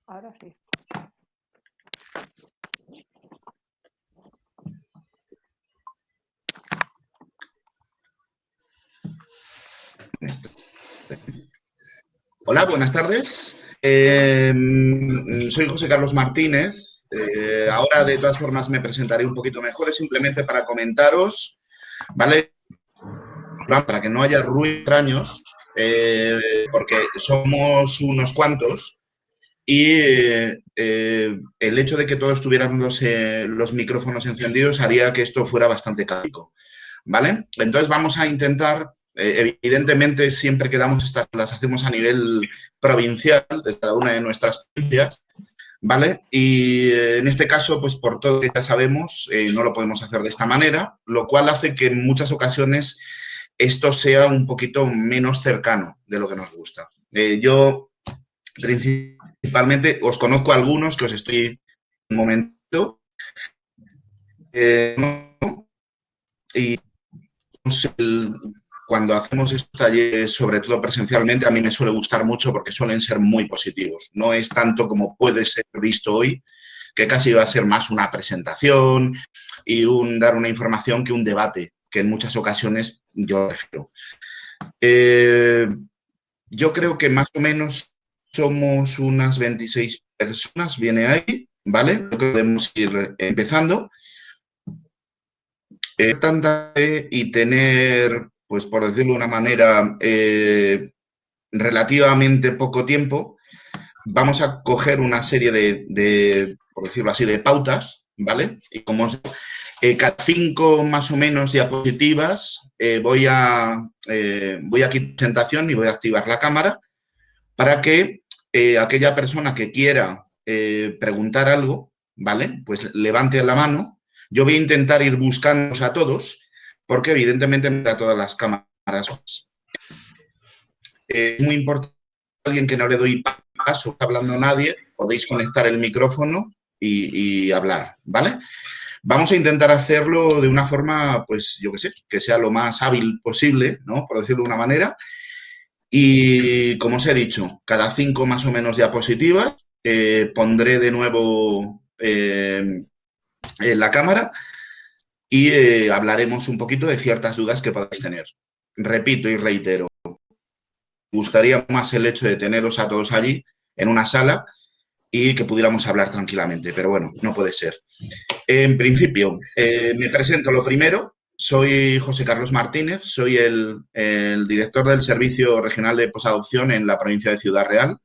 Ahora sí. Hola, buenas tardes. Soy José Carlos Martínez. Ahora, de todas formas, me presentaré un poquito mejor. Es simplemente para comentaros, ¿vale? Para que no haya ruidos extraños, porque somos unos cuantos y el hecho de que todos tuviéramos los micrófonos encendidos haría que esto fuera bastante caótico, ¿vale? Entonces vamos a intentar, evidentemente siempre que damos estas, las hacemos a nivel provincial, desde cada una de nuestras provincias, ¿vale? Y en este caso, pues por todo lo que ya sabemos, no lo podemos hacer de esta manera, lo cual hace que en muchas ocasiones esto sea un poquito menos cercano de lo que nos gusta. Yo principalmente os conozco a algunos que os estoy un momento y cuando hacemos estos talleres, sobre todo presencialmente, a mí me suele gustar mucho porque suelen ser muy positivos. No es tanto como puede ser visto hoy, que casi va a ser más una presentación y dar una información que un debate, que en muchas ocasiones yo prefiero. Yo creo que más o menos somos unas 26 personas, viene ahí, ¿vale? Creo que podemos ir empezando. Y tener, pues por decirlo de una manera, relativamente poco tiempo, vamos a coger una serie por decirlo así, de pautas, ¿vale? Y como cada 5 más o menos diapositivas, voy a quitar presentación y voy a activar la cámara para que aquella persona que quiera preguntar algo, ¿vale? Pues levante la mano. Yo voy a intentar ir buscándoos a todos, porque evidentemente me da todas las cámaras. Es muy importante alguien que no le doy paso, no está hablando nadie, podéis conectar el micrófono y hablar, ¿vale? Vamos a intentar hacerlo de una forma, pues yo qué sé, que sea lo más hábil posible, ¿no? Por decirlo de una manera. Y como os he dicho, cada 5 más o menos diapositivas pondré de nuevo la cámara y hablaremos un poquito de ciertas dudas que podáis tener. Repito y reitero, me gustaría más el hecho de teneros a todos allí en una sala y que pudiéramos hablar tranquilamente, pero bueno, no puede ser. En principio, me presento lo primero. Soy José Carlos Martínez, soy el director del Servicio Regional de Posadopción en la provincia de Ciudad Real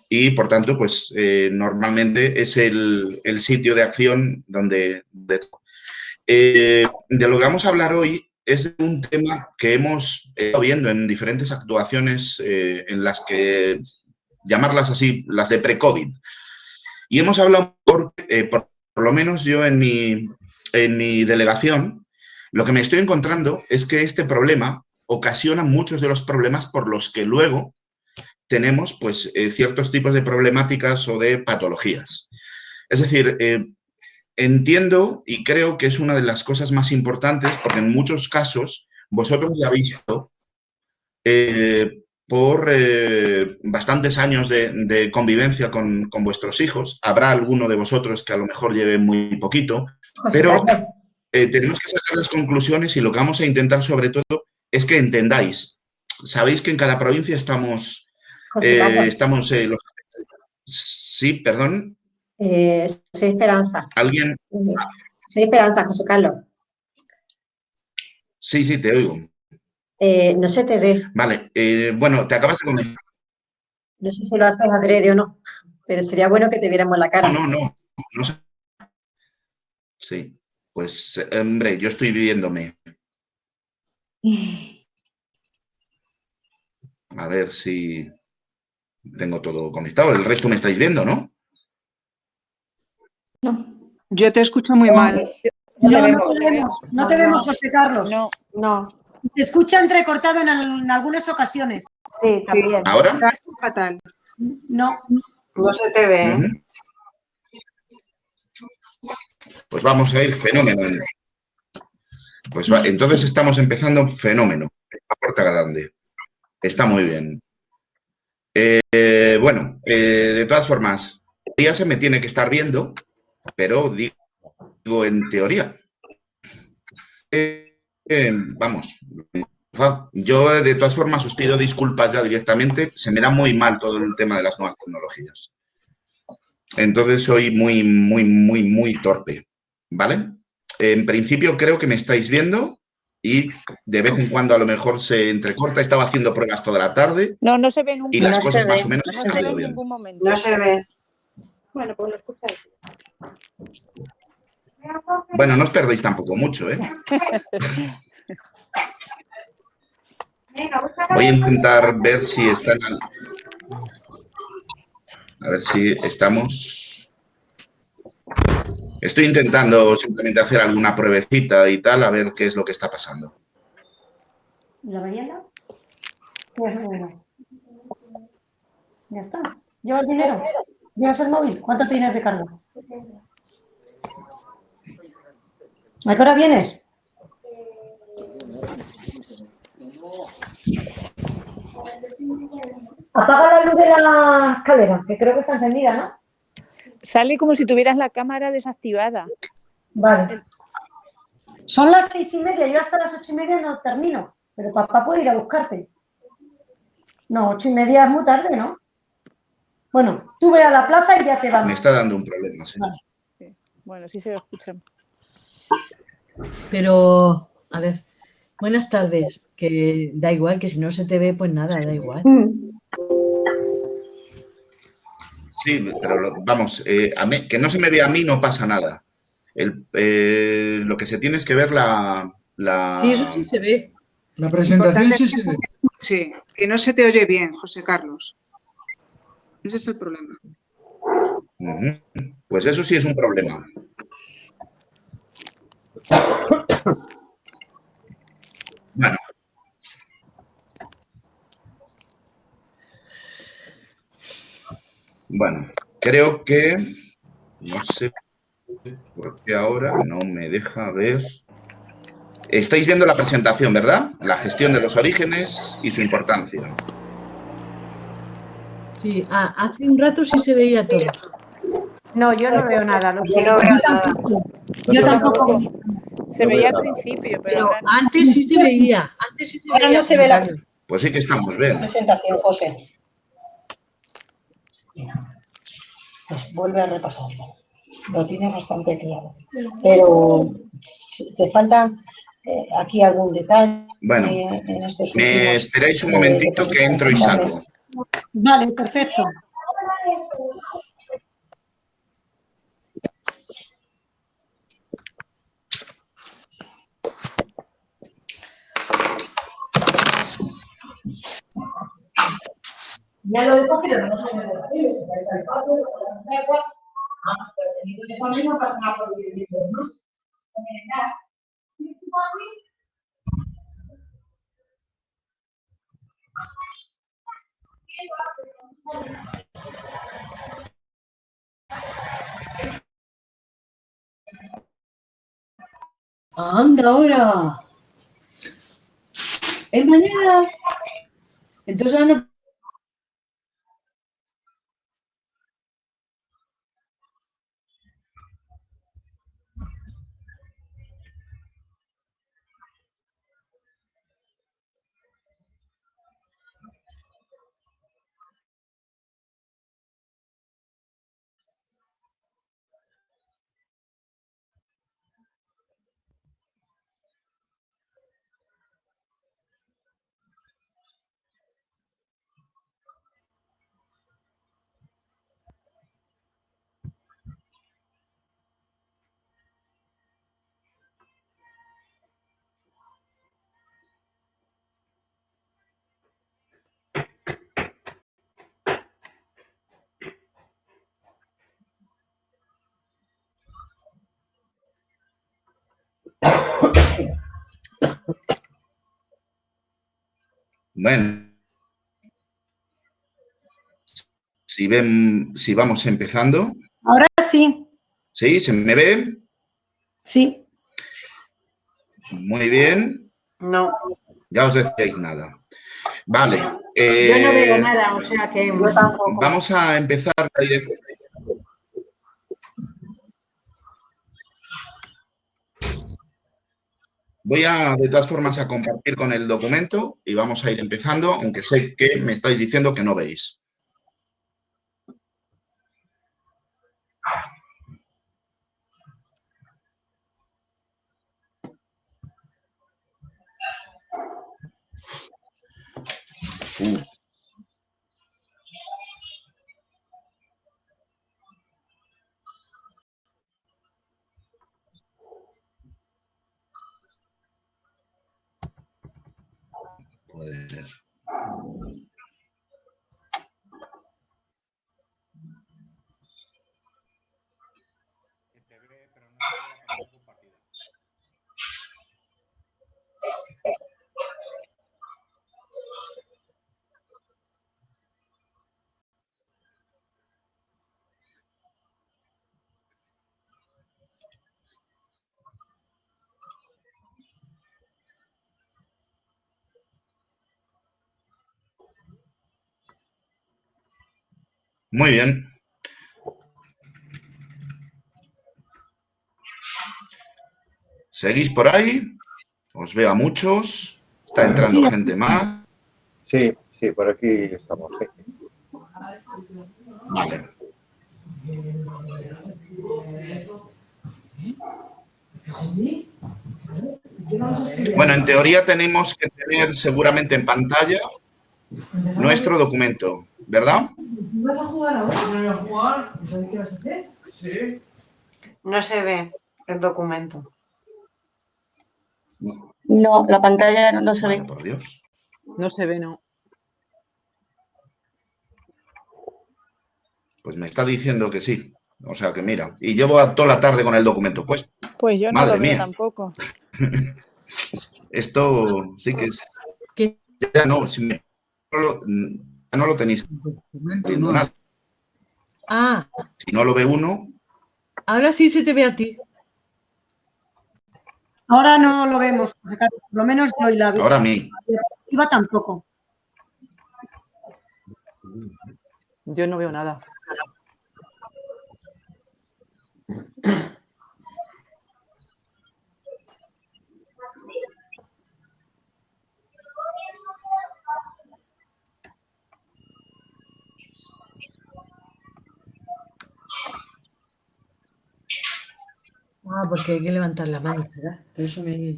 y, por tanto, pues normalmente es el sitio de acción donde de lo que vamos a hablar hoy es de un tema que hemos estado viendo en diferentes actuaciones en las que, llamarlas así, las de pre-COVID. Y hemos hablado, por lo menos yo en mi delegación, lo que me estoy encontrando es que este problema ocasiona muchos de los problemas por los que luego tenemos pues, ciertos tipos de problemáticas o de patologías. Es decir, entiendo y creo que es una de las cosas más importantes porque en muchos casos vosotros ya habéis visto por bastantes años de convivencia con vuestros hijos. Habrá alguno de vosotros que a lo mejor lleve muy poquito, pero tenemos que sacar las conclusiones y lo que vamos a intentar sobre todo es que entendáis. Sabéis que en cada provincia estamos... los... Sí, perdón. Soy Esperanza. ¿Alguien? Soy Esperanza, José Carlos. Sí, sí, te oigo. No se te ve. Vale, bueno, te acabas de conectar. No sé si lo haces adrede o no, pero sería bueno que te viéramos la cara. No sé. Sí, pues, hombre, yo estoy viéndome. A ver si tengo todo conectado. El resto me estáis viendo, ¿no? No. Yo te escucho muy mal. No te vemos, José Carlos. No. Se escucha entrecortado en algunas ocasiones. Sí, también. ¿Ahora? Fatal. No. No se te ve, ¿eh? Pues vamos a ir fenómeno. Pues entonces estamos empezando fenómeno. La puerta grande. Está muy bien. Bueno, de todas formas, ya se me tiene que estar viendo, pero digo en teoría. Vamos, yo de todas formas os pido disculpas ya directamente, se me da muy mal todo el tema de las nuevas tecnologías. Entonces soy muy torpe, ¿vale? En principio creo que me estáis viendo y de vez en cuando a lo mejor se entrecorta. Estaba haciendo pruebas toda la tarde No, no se ve nunca. y las No cosas se más ve, o menos No han se ve salido en bien. ningún momento. No se ve. Bueno, pues lo escucháis. Bueno, no os perdéis tampoco mucho, ¿eh? Voy a intentar ver si están... A ver si estamos... Estoy intentando simplemente hacer alguna pruebecita y tal, a ver qué es lo que está pasando. ¿La merienda? Pues bueno. Ya está. ¿Llevas el dinero? ¿Llevas el móvil? ¿Cuánto tienes de carga? ¿A qué hora vienes? Apaga la luz de la escalera, que creo que está encendida, ¿no? Sale como si tuvieras la cámara desactivada. Vale. Son las 6:30, yo hasta las 8:30 no termino, pero papá puede ir a buscarte. No, 8:30 es muy tarde, ¿no? Bueno, tú ve a la plaza y ya te Me vamos. está dando un problema, sí. Vale. Sí. Bueno, sí se lo escuchan. Pero, a ver, buenas tardes, que da igual, que si no se te ve, pues nada, da igual. Sí, pero vamos, que no se me vea a mí no pasa nada. Lo que se tiene es que ver Sí, eso sí se ve. La presentación Importante sí es se ve. Sí, que no se te oye bien, José Carlos. Ese es el problema. Ujú. Pues eso sí es un problema. Bueno. Bueno, creo que... No sé por qué ahora no me deja ver... Estáis viendo la presentación, ¿verdad? La gestión de los orígenes y su importancia. Sí, hace un rato sí se veía todo. No, yo no veo nada. Lo Yo no veo nada. Yo tampoco. Se veía al principio, pero Pero ahora no. antes sí se veía. Antes sí se Ahora veía. no se ve la Carlos. Pues sí que estamos bien. Presentación, José. Pues vuelve a repasarlo. Lo tienes bastante claro. Pero te falta aquí algún detalle Bueno, en estos me últimos esperáis un momentito que entro y salgo. Vale, perfecto. Ya lo he cogido, no sé dónde lo tengo, el patio, la agua. Pero teniendo que poner no pasa nada por vivir ¿no? ¡Anda ahora! ¿Es mañana? Entonces ahora no. Bueno, si vamos empezando. Ahora sí. ¿Sí? ¿Se me ve? Sí. Muy bien. No. Ya os decíais nada. Vale. Yo no veo nada, o sea que... Yo tampoco. Vamos a empezar la dirección. Voy a, de todas formas, a compartir con el documento y vamos a ir empezando, aunque sé que me estáis diciendo que no veis. Puede ser. Muy bien. ¿Seguís por ahí? Os veo a muchos. Está entrando Sí. gente más. Sí, sí, por aquí estamos. Sí. Vale. Bueno, en teoría tenemos que tener seguramente en pantalla nuestro documento, ¿verdad? ¿Vas a jugar ahora? No voy a jugar. ¿Sabes qué vas a hacer? Sí. No se ve el documento. No. No, la pantalla no se Vaya, ve. por Dios. No se ve, no. Pues me está diciendo que sí. O sea que mira, y llevo toda la tarde con el documento puesto. Pues yo no Madre lo veo mía. tampoco. Esto sí que es... ¿Qué? Ya no, si me... ya no lo tenéis viendo nada. Ah, Si no lo ve uno, ahora sí se te ve a ti. Ahora no lo vemos, José Carlos, por lo menos yo y la ahora a mí. diapositiva tampoco. Yo no veo nada. Ah, porque hay que levantar la mano, ¿verdad? Por eso me...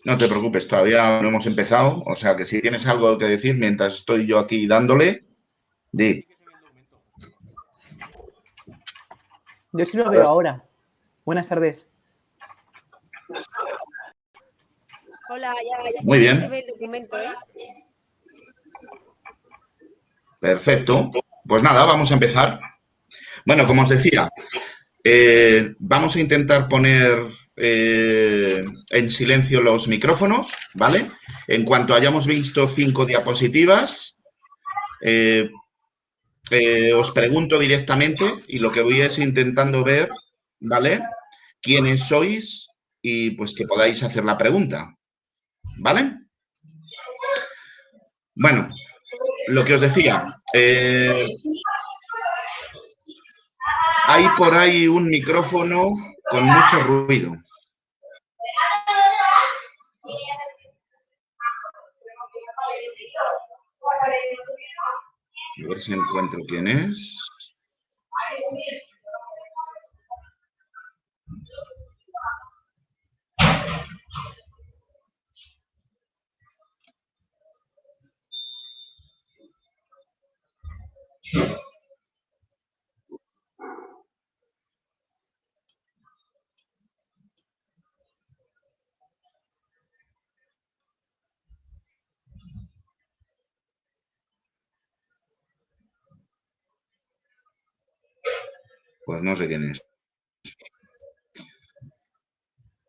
No te preocupes, todavía no hemos empezado. O sea que si tienes algo que decir mientras estoy yo aquí dándole, di. Yo sí lo veo ahora. Buenas tardes. Hola, ya Muy bien. se ve el documento, ¿eh? Perfecto. Pues nada, vamos a empezar. Bueno, como os decía, vamos a intentar poner en silencio los micrófonos, ¿vale? En cuanto hayamos visto 5 diapositivas, os pregunto directamente y lo que voy es intentando ver, ¿vale? Quiénes sois y pues que podáis hacer la pregunta, ¿vale? Bueno, lo que os decía, hay por ahí un micrófono con mucho ruido. A ver si encuentro quién es. Pues no sé quién es.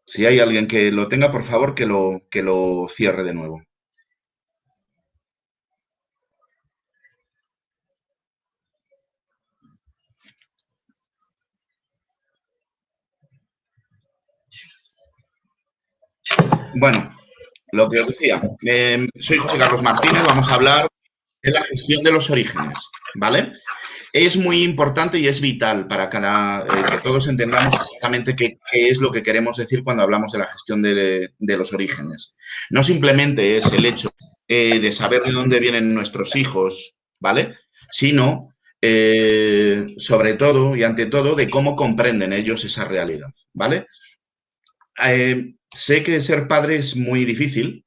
Si hay alguien que lo tenga, por favor, que lo cierre de nuevo. Bueno, lo que os decía, soy José Carlos Martínez, vamos a hablar de la gestión de los orígenes, ¿vale? Es muy importante y es vital para que todos entendamos exactamente qué es lo que queremos decir cuando hablamos de la gestión de los orígenes. No simplemente es el hecho de saber de dónde vienen nuestros hijos, ¿vale? Sino, sobre todo y ante todo, de cómo comprenden ellos esa realidad, ¿vale? Sé que ser padre es muy difícil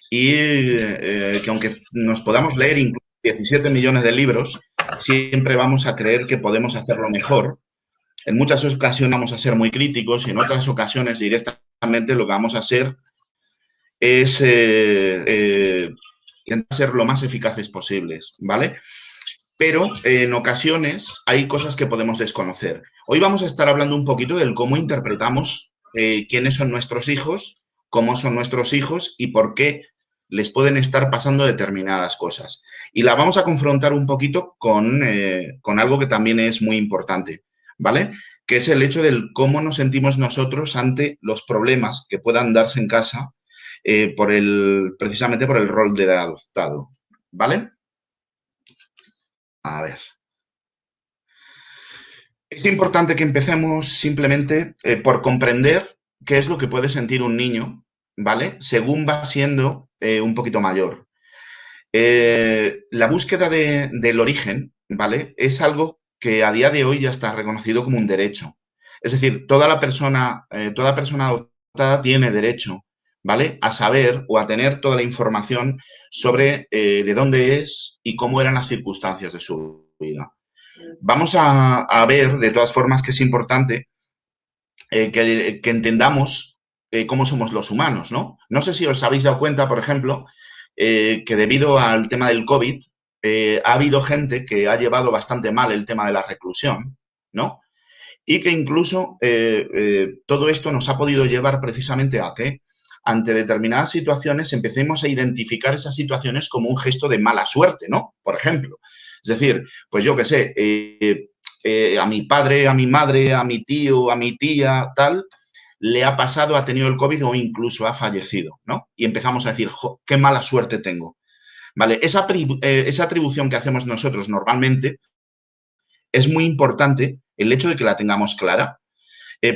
y que aunque nos podamos leer incluso 17 millones de libros, siempre vamos a creer que podemos hacerlo mejor. En muchas ocasiones vamos a ser muy críticos y en otras ocasiones directamente lo que vamos a hacer es intentar ser lo más eficaces posibles, ¿vale? Pero en ocasiones hay cosas que podemos desconocer. Hoy vamos a estar hablando un poquito del cómo interpretamos quiénes son nuestros hijos, cómo son nuestros hijos y por qué les pueden estar pasando determinadas cosas. Y la vamos a confrontar un poquito con algo que también es muy importante, ¿vale? Que es el hecho del cómo nos sentimos nosotros ante los problemas que puedan darse en casa precisamente por el rol de adoptado, ¿vale? A ver. Es importante que empecemos simplemente por comprender qué es lo que puede sentir un niño, ¿vale? Según va siendo un poquito mayor. La búsqueda del origen, ¿vale? Es algo que a día de hoy ya está reconocido como un derecho. Es decir, toda persona adoptada tiene derecho, ¿vale? A saber o a tener toda la información sobre de dónde es y cómo eran las circunstancias de su vida. Vamos a ver, de todas formas, que es importante que entendamos cómo somos los humanos, ¿no? No sé si os habéis dado cuenta, por ejemplo, que debido al tema del COVID ha habido gente que ha llevado bastante mal el tema de la reclusión, ¿no? Y que incluso todo esto nos ha podido llevar precisamente a que ante determinadas situaciones empecemos a identificar esas situaciones como un gesto de mala suerte, ¿no? Por ejemplo. Es decir, pues yo qué sé, a mi padre, a mi madre, a mi tío, a mi tía, tal, le ha pasado, ha tenido el COVID o incluso ha fallecido, ¿no? Y empezamos a decir, jo, qué mala suerte tengo. ¿Vale? Esa atribución que hacemos nosotros normalmente es muy importante el hecho de que la tengamos clara.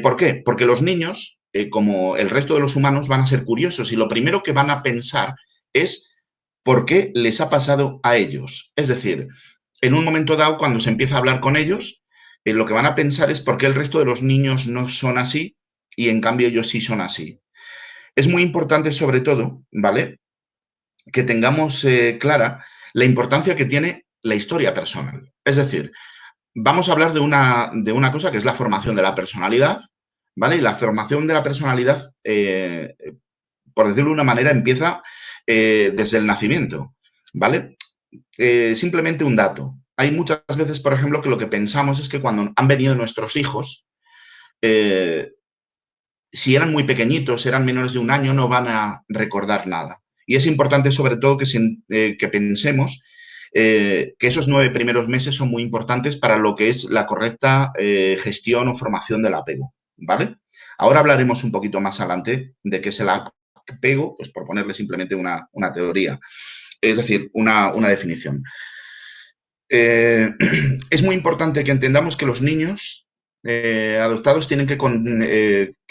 ¿Por qué? Porque los niños, como el resto de los humanos, van a ser curiosos y lo primero que van a pensar es por qué les ha pasado a ellos. Es decir, en un momento dado, cuando se empieza a hablar con ellos, lo que van a pensar es por qué el resto de los niños no son así y en cambio ellos sí son así. Es muy importante, sobre todo, ¿vale?, que tengamos clara la importancia que tiene la historia personal. Es decir, vamos a hablar de una cosa que es la formación de la personalidad, ¿vale? Y la formación de la personalidad, por decirlo de una manera, empieza desde el nacimiento, ¿vale? Simplemente un dato. Hay muchas veces, por ejemplo, que lo que pensamos es que cuando han venido nuestros hijos, si eran muy pequeñitos, eran menores de un año, no van a recordar nada. Y es importante, sobre todo, que pensemos que esos 9 primeros meses son muy importantes para lo que es la correcta gestión o formación del apego, ¿vale? Ahora hablaremos un poquito más adelante de qué es el apego, pues por ponerle simplemente una teoría, es decir, una definición. Es muy importante que entendamos que los niños adoptados tienen que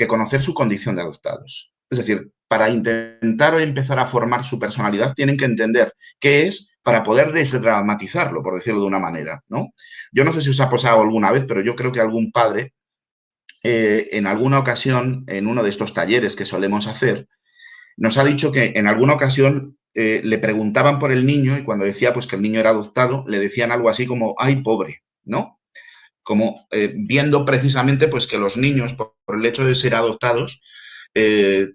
conocer su condición de adoptados. Es decir, para intentar empezar a formar su personalidad, tienen que entender qué es para poder desdramatizarlo, por decirlo de una manera, ¿no? Yo no sé si os ha pasado alguna vez, pero yo creo que algún padre, en alguna ocasión, en uno de estos talleres que solemos hacer, nos ha dicho que en alguna ocasión le preguntaban por el niño y cuando decía pues que el niño era adoptado, le decían algo así como, ¡ay, pobre!, ¿no? Como viendo precisamente pues que los niños, por el hecho de ser adoptados,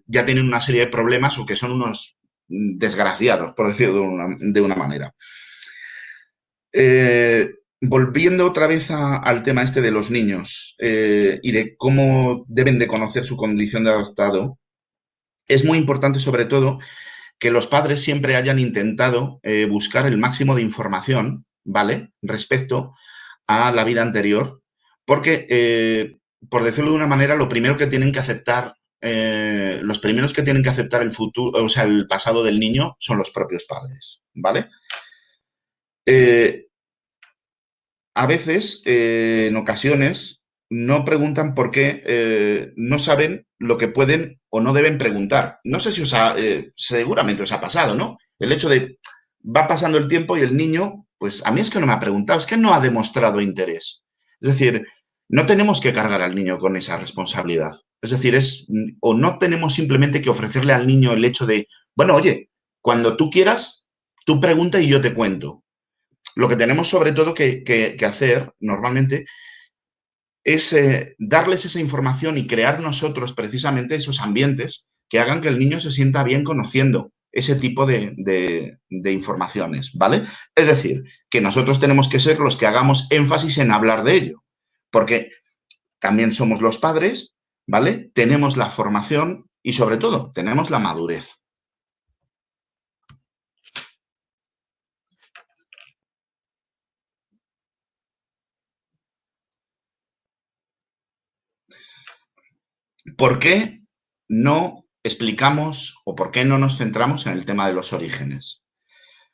ya tienen una serie de problemas o que son unos desgraciados, por decirlo de una manera. Volviendo otra vez al tema este de los niños y de cómo deben de conocer su condición de adoptado, es muy importante sobre todo que los padres siempre hayan intentado buscar el máximo de información, ¿vale?, respecto a la vida anterior, porque, por decirlo de una manera, lo primero que tienen que aceptar los primeros que tienen que aceptar el futuro, o sea, el pasado del niño son los propios padres, ¿vale? A veces, en ocasiones, no preguntan por qué no saben lo que pueden o no deben preguntar. No sé si seguramente os ha pasado, ¿no? El hecho de, va pasando el tiempo y el niño, pues a mí es que no me ha preguntado, es que no ha demostrado interés. Es decir, no tenemos que cargar al niño con esa responsabilidad. Es decir, o no tenemos simplemente que ofrecerle al niño el hecho de, bueno, oye, cuando tú quieras, tú pregunta y yo te cuento. Lo que tenemos sobre todo que hacer normalmente es darles esa información y crear nosotros precisamente esos ambientes que hagan que el niño se sienta bien conociendo ese tipo de informaciones, ¿vale? Es decir, que nosotros tenemos que ser los que hagamos énfasis en hablar de ello, porque también somos los padres, ¿vale? Tenemos la formación y, sobre todo, tenemos la madurez. ¿Por qué no explicamos o por qué no nos centramos en el tema de los orígenes?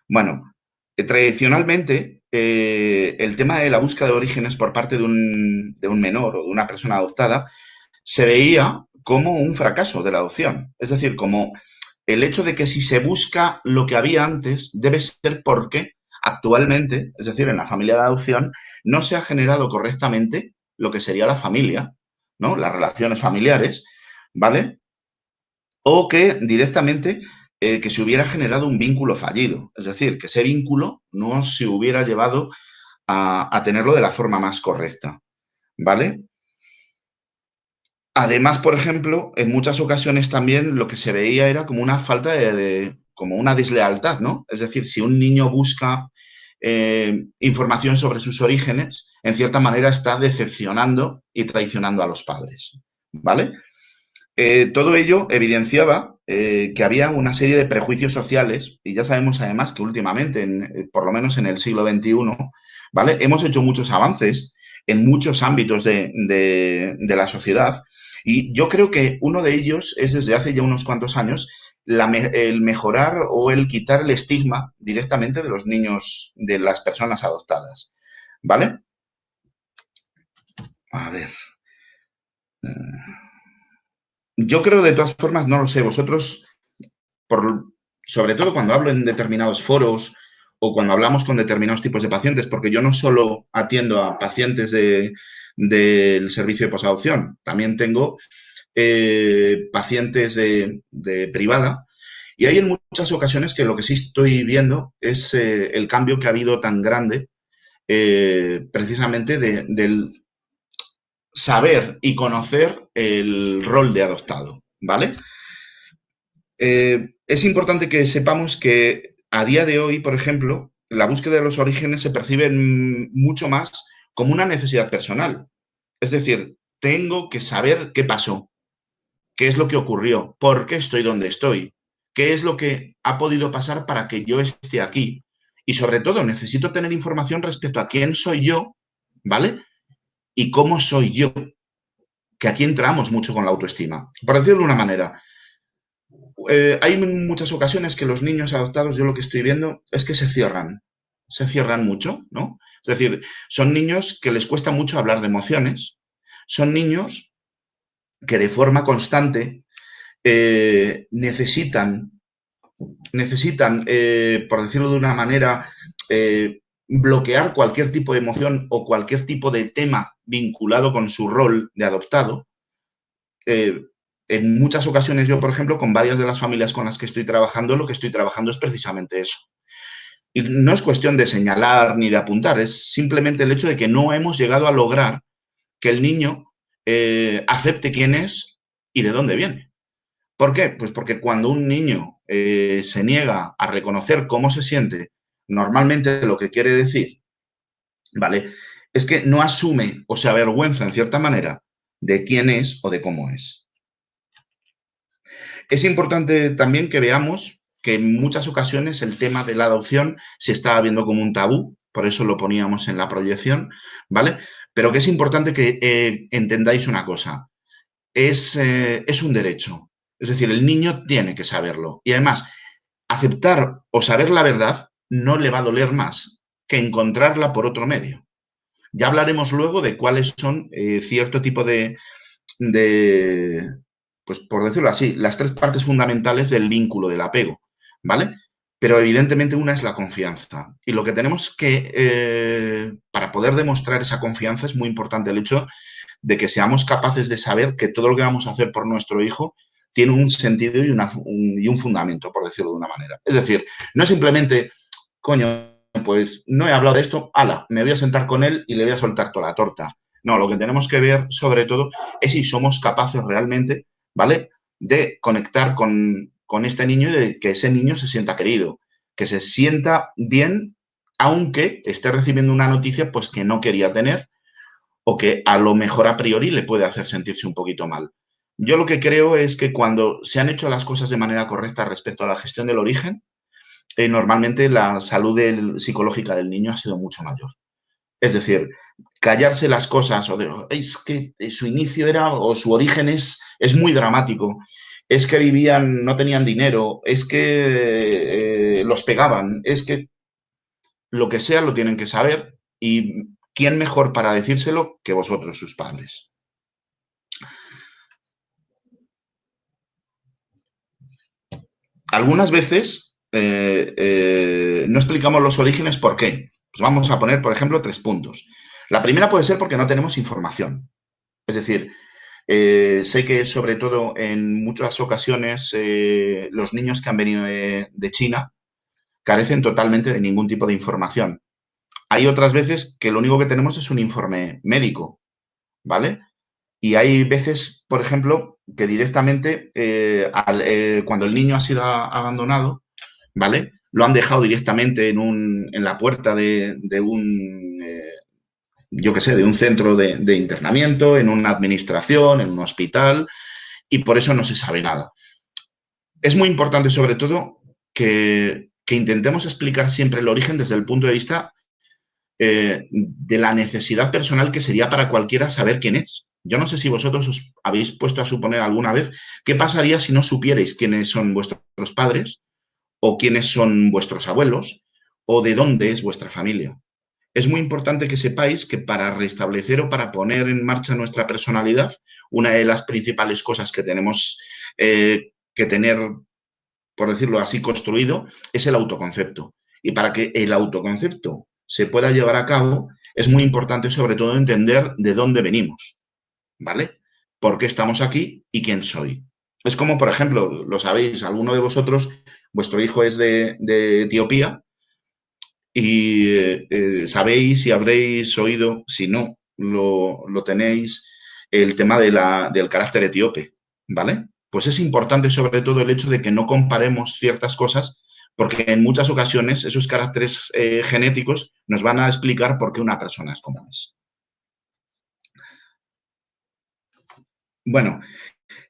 Bueno, tradicionalmente el tema de la búsqueda de orígenes por parte de un menor o de una persona adoptada se veía como un fracaso de la adopción. Es decir, como el hecho de que si se busca lo que había antes debe ser porque actualmente, es decir, en la familia de adopción, no se ha generado correctamente lo que sería la familia, ¿no? Las relaciones familiares, ¿vale? O que directamente que se hubiera generado un vínculo fallido. Es decir, que ese vínculo no se hubiera llevado a tenerlo de la forma más correcta, ¿vale? Además, por ejemplo, en muchas ocasiones también lo que se veía era como una falta como una deslealtad, ¿no? Es decir, si un niño busca información sobre sus orígenes, en cierta manera está decepcionando y traicionando a los padres, ¿vale? Todo ello evidenciaba que había una serie de prejuicios sociales y ya sabemos además que últimamente, por lo menos en el siglo XXI, ¿vale? Hemos hecho muchos avances en muchos ámbitos de la sociedad y yo creo que uno de ellos es desde hace ya unos cuantos años el mejorar o el quitar el estigma directamente de los niños, de las personas adoptadas, ¿vale? A ver. Yo creo, de todas formas, no lo sé, vosotros, sobre todo cuando hablo en determinados foros o cuando hablamos con determinados tipos de pacientes, porque yo no solo atiendo a pacientes del servicio de posadopción, también tengo pacientes de privada, y hay en muchas ocasiones que lo que sí estoy viendo es el cambio que ha habido tan grande precisamente del saber y conocer el rol de adoptado, ¿vale? Es importante que sepamos que a día de hoy, por ejemplo, la búsqueda de los orígenes se percibe mucho más como una necesidad personal. Es decir, tengo que saber qué pasó, qué es lo que ocurrió, por qué estoy donde estoy, qué es lo que ha podido pasar para que yo esté aquí. Y sobre todo, necesito tener información respecto a quién soy yo, ¿vale? Y cómo soy yo, que aquí entramos mucho con la autoestima. Por decirlo de una manera, hay muchas ocasiones que los niños adoptados, yo lo que estoy viendo es que se cierran mucho, ¿no? Es decir, son niños que les cuesta mucho hablar de emociones, son niños que de forma constante necesitan, por decirlo de una manera, bloquear cualquier tipo de emoción o cualquier tipo de tema vinculado con su rol de adoptado. En muchas ocasiones yo, por ejemplo, con varias de las familias con las que estoy trabajando, lo que estoy trabajando es precisamente eso. Y no es cuestión de señalar ni de apuntar, es simplemente el hecho de que no hemos llegado a lograr que el niño acepte quién es y de dónde viene. ¿Por qué? Pues porque cuando un niño se niega a reconocer cómo se siente, normalmente lo que quiere decir, ¿vale?, es que no asume o se avergüenza, en cierta manera, de quién es o de cómo es. Es importante también que veamos que en muchas ocasiones el tema de la adopción se estaba viendo como un tabú, por eso lo poníamos en la proyección, ¿vale? Pero que es importante que entendáis una cosa. es un derecho. Es decir, el niño tiene que saberlo. Y además, aceptar o saber la verdad no le va a doler más que encontrarla por otro medio. Ya hablaremos luego de cuáles son cierto tipo pues por decirlo así, las 3 partes fundamentales del vínculo, del apego, ¿vale? Pero evidentemente una es la confianza. Y lo que tenemos que, para poder demostrar esa confianza, es muy importante el hecho de que seamos capaces de saber que todo lo que vamos a hacer por nuestro hijo tiene un sentido y un fundamento, por decirlo de una manera. Es decir, no es simplemente, coño, pues no he hablado de esto, ala, me voy a sentar con él y le voy a soltar toda la torta. No, lo que tenemos que ver, sobre todo, es si somos capaces realmente, ¿vale?, de conectar con este niño y de que ese niño se sienta querido, que se sienta bien, aunque esté recibiendo una noticia pues que no quería tener o que a lo mejor a priori le puede hacer sentirse un poquito mal. Yo lo que creo es que cuando se han hecho las cosas de manera correcta respecto a la gestión del origen, normalmente la salud psicológica del niño ha sido mucho mayor. Es decir, callarse las cosas o de, es que su inicio era o su origen es muy dramático, es que vivían, no tenían dinero, es que los pegaban, es que lo que sea lo tienen que saber y ¿quién mejor para decírselo que vosotros, sus padres? Algunas veces no explicamos los orígenes, ¿por qué? Pues vamos a poner, por ejemplo, 3 puntos. La primera puede ser porque no tenemos información. Es decir, sé que sobre todo en muchas ocasiones los niños que han venido de China carecen totalmente de ningún tipo de información. Hay otras veces que lo único que tenemos es un informe médico, ¿vale? Y hay veces, por ejemplo, que directamente cuando el niño ha sido abandonado, ¿vale?, lo han dejado directamente en la puerta de un, yo qué sé, de un centro de internamiento, en una administración, en un hospital, y por eso no se sabe nada. Es muy importante, sobre todo, que intentemos explicar siempre el origen desde el punto de vista de la necesidad personal que sería para cualquiera saber quién es. Yo no sé si vosotros os habéis puesto a suponer alguna vez qué pasaría si no supierais quiénes son vuestros padres o quiénes son vuestros abuelos o de dónde es vuestra familia. Es muy importante que sepáis que para restablecer o para poner en marcha nuestra personalidad, una de las principales cosas que tenemos que tener, por decirlo así, construido, es el autoconcepto. Y para que el autoconcepto se pueda llevar a cabo, es muy importante sobre todo entender de dónde venimos, ¿vale? ¿Por qué estamos aquí y quién soy? Es como, por ejemplo, lo sabéis, alguno de vosotros, vuestro hijo es de Etiopía y sabéis y habréis oído, si no lo tenéis, el tema del carácter etíope, ¿vale? Pues es importante sobre todo el hecho de que no comparemos ciertas cosas porque en muchas ocasiones esos caracteres genéticos nos van a explicar por qué una persona es como es. Bueno,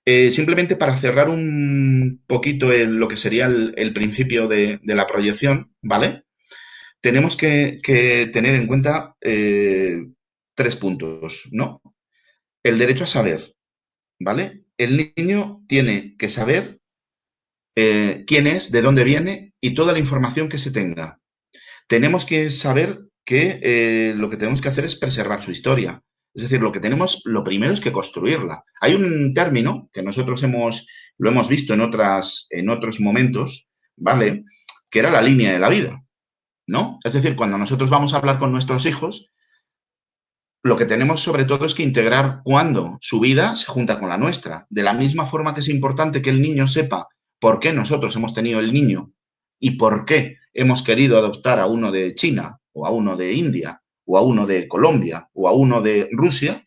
simplemente para cerrar un poquito lo que sería el principio de la proyección, ¿vale? Tenemos que tener en cuenta 3 puntos, ¿no? El derecho a saber, ¿vale? El niño tiene que saber quién es, de dónde viene y toda la información que se tenga. Tenemos que saber que lo que tenemos que hacer es preservar su historia. Es decir, lo primero es que construirla. Hay un término que nosotros lo hemos visto en otros momentos, ¿vale?, que era la línea de la vida, ¿no? Es decir, cuando nosotros vamos a hablar con nuestros hijos, lo que tenemos sobre todo es que integrar cuándo su vida se junta con la nuestra. De la misma forma que es importante que el niño sepa por qué nosotros hemos tenido el niño y por qué hemos querido adoptar a uno de China o a uno de India o a uno de Colombia o a uno de Rusia,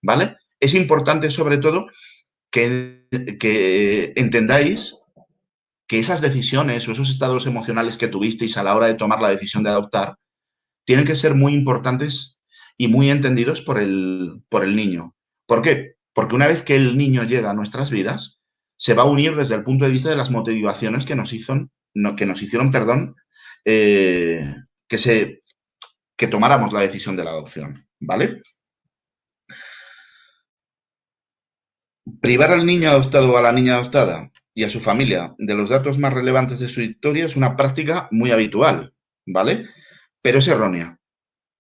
¿vale? Es importante sobre todo que entendáis que esas decisiones o esos estados emocionales que tuvisteis a la hora de tomar la decisión de adoptar tienen que ser muy importantes y muy entendidos por el niño. ¿Por qué? Porque una vez que el niño llega a nuestras vidas, se va a unir desde el punto de vista de las motivaciones que nos hicieron, que tomáramos la decisión de la adopción, ¿vale? Privar al niño adoptado o a la niña adoptada y a su familia de los datos más relevantes de su historia es una práctica muy habitual, ¿vale? Pero es errónea.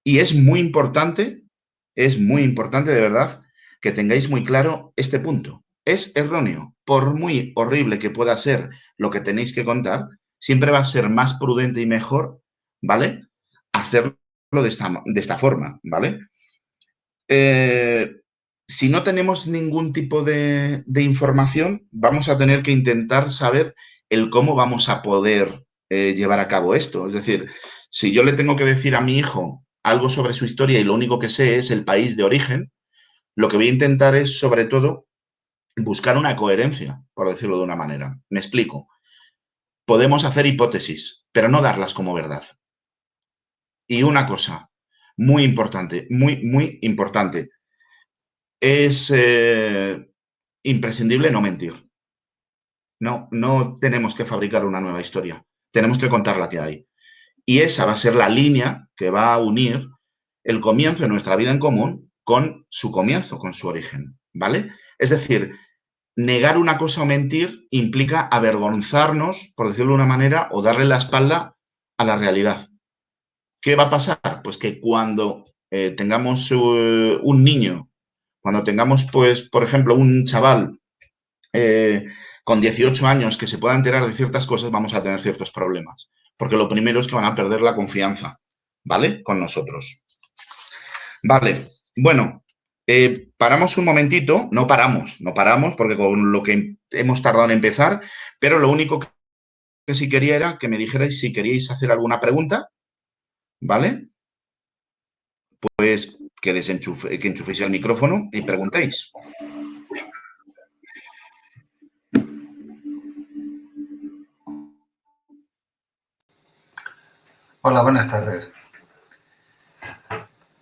Y es muy importante de verdad que tengáis muy claro este punto. Es erróneo. Por muy horrible que pueda ser lo que tenéis que contar, siempre va a ser más prudente y mejor, ¿vale? Hacerlo de esta forma, ¿vale? Si no tenemos ningún tipo de información, vamos a tener que intentar saber el cómo vamos a poder llevar a cabo esto. Es decir, si yo le tengo que decir a mi hijo algo sobre su historia y lo único que sé es el país de origen, lo que voy a intentar es, sobre todo, buscar una coherencia, por decirlo de una manera. Me explico. Podemos hacer hipótesis, pero no darlas como verdad. Y una cosa muy importante, muy importante, es imprescindible no mentir. No tenemos que fabricar una nueva historia. Tenemos que contar la que hay. Y esa va a ser la línea que va a unir el comienzo de nuestra vida en común con su comienzo, con su origen, ¿vale? Es decir, negar una cosa o mentir implica avergonzarnos, por decirlo de una manera, o darle la espalda a la realidad. ¿Qué va a pasar? Pues que cuando tengamos un niño, cuando tengamos, pues, por ejemplo, un chaval con 18 años que se pueda enterar de ciertas cosas, vamos a tener ciertos problemas. Porque lo primero es que van a perder la confianza, ¿vale? Con nosotros. Vale, bueno, paramos un momentito, no paramos porque con lo que hemos tardado en empezar, pero lo único que sí quería era que me dijerais si queríais hacer alguna pregunta, ¿vale? Pues que enchuféis el micrófono y preguntéis. Hola, buenas tardes.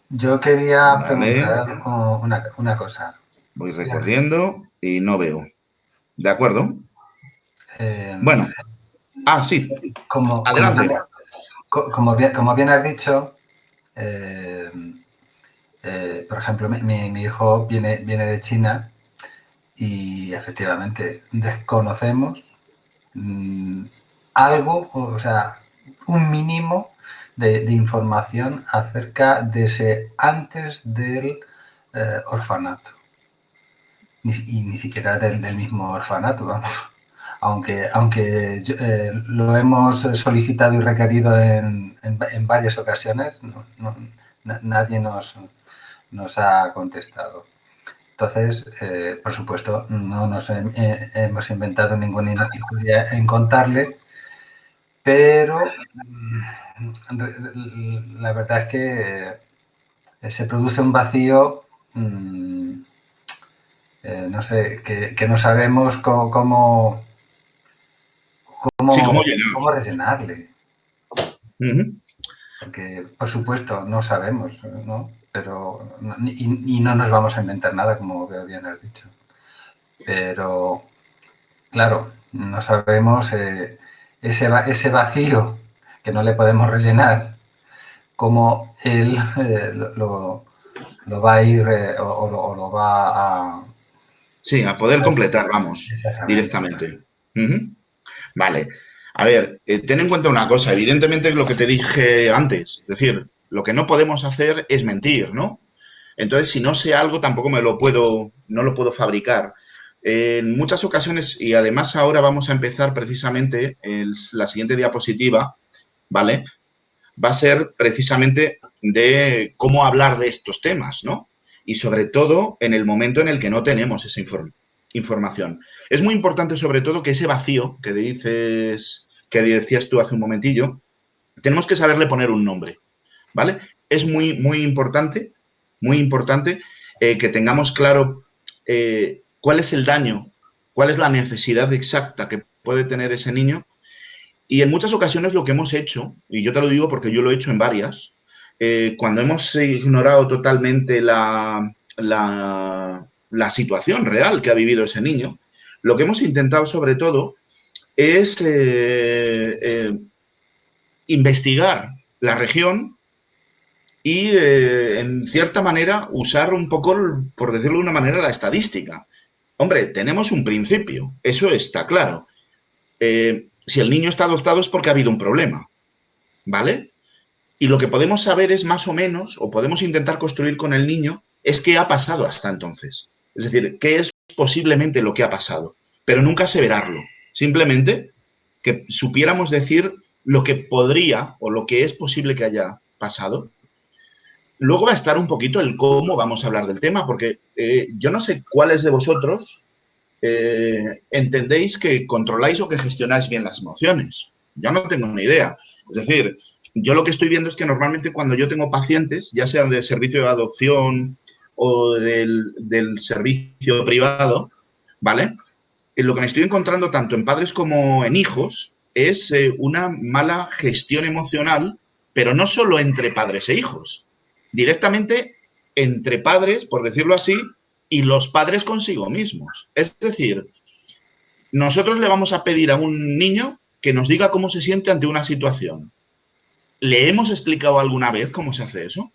Yo quería preguntar una cosa. Voy recorriendo y no veo. ¿De acuerdo? Bueno. Sí. Adelante. Como bien has dicho, por ejemplo, mi hijo viene de China y efectivamente desconocemos algo, o sea, un mínimo de información acerca de ese antes del orfanato. Ni siquiera del mismo orfanato, vamos. Aunque lo hemos solicitado y requerido en varias ocasiones, nadie nos ha contestado. Entonces, por supuesto, no nos hemos inventado ninguna historia en contarle, pero la verdad es que se produce un vacío, no sé, que no sabemos cómo rellenarle. Porque, por supuesto, no sabemos, ¿no? Pero, y no nos vamos a inventar nada, como bien has dicho. Pero, claro, no sabemos ese vacío que no le podemos rellenar, cómo él lo va a ir o lo va a... Sí, a poder completar, vamos, directamente. Vale. A ver, ten en cuenta una cosa. Evidentemente, lo que te dije antes. Es decir, lo que no podemos hacer es mentir, ¿no? Entonces, si no sé algo, tampoco no lo puedo fabricar. En muchas ocasiones, y además ahora vamos a empezar precisamente la siguiente diapositiva, ¿vale? Va a ser precisamente de cómo hablar de estos temas, ¿no? Y sobre todo en el momento en el que no tenemos esa información. Es muy importante, sobre todo, que ese vacío que decías tú hace un momentillo, tenemos que saberle poner un nombre, ¿vale? Es muy importante que tengamos claro cuál es el daño, cuál es la necesidad exacta que puede tener ese niño. Y en muchas ocasiones lo que hemos hecho, y yo te lo digo porque yo lo he hecho en varias, cuando hemos ignorado totalmente la situación real que ha vivido ese niño, lo que hemos intentado sobre todo es investigar la región y, en cierta manera, usar un poco, por decirlo de una manera, la estadística. Hombre, tenemos un principio, eso está claro. Si el niño está adoptado es porque ha habido un problema, ¿vale? Y lo que podemos saber es más o menos, o podemos intentar construir con el niño, es qué ha pasado hasta entonces. Es decir, qué es posiblemente lo que ha pasado, pero nunca aseverarlo. Simplemente que supiéramos decir lo que podría o lo que es posible que haya pasado. Luego va a estar un poquito el cómo vamos a hablar del tema, porque yo no sé cuáles de vosotros entendéis que controláis o que gestionáis bien las emociones. Yo no tengo ni idea. Es decir, yo lo que estoy viendo es que normalmente cuando yo tengo pacientes, ya sean de servicio de adopción o del servicio privado, ¿vale? Lo que me estoy encontrando tanto en padres como en hijos es una mala gestión emocional, pero no solo entre padres e hijos, directamente entre padres, por decirlo así, y los padres consigo mismos. Es decir, nosotros le vamos a pedir a un niño que nos diga cómo se siente ante una situación. ¿Le hemos explicado alguna vez cómo se hace eso?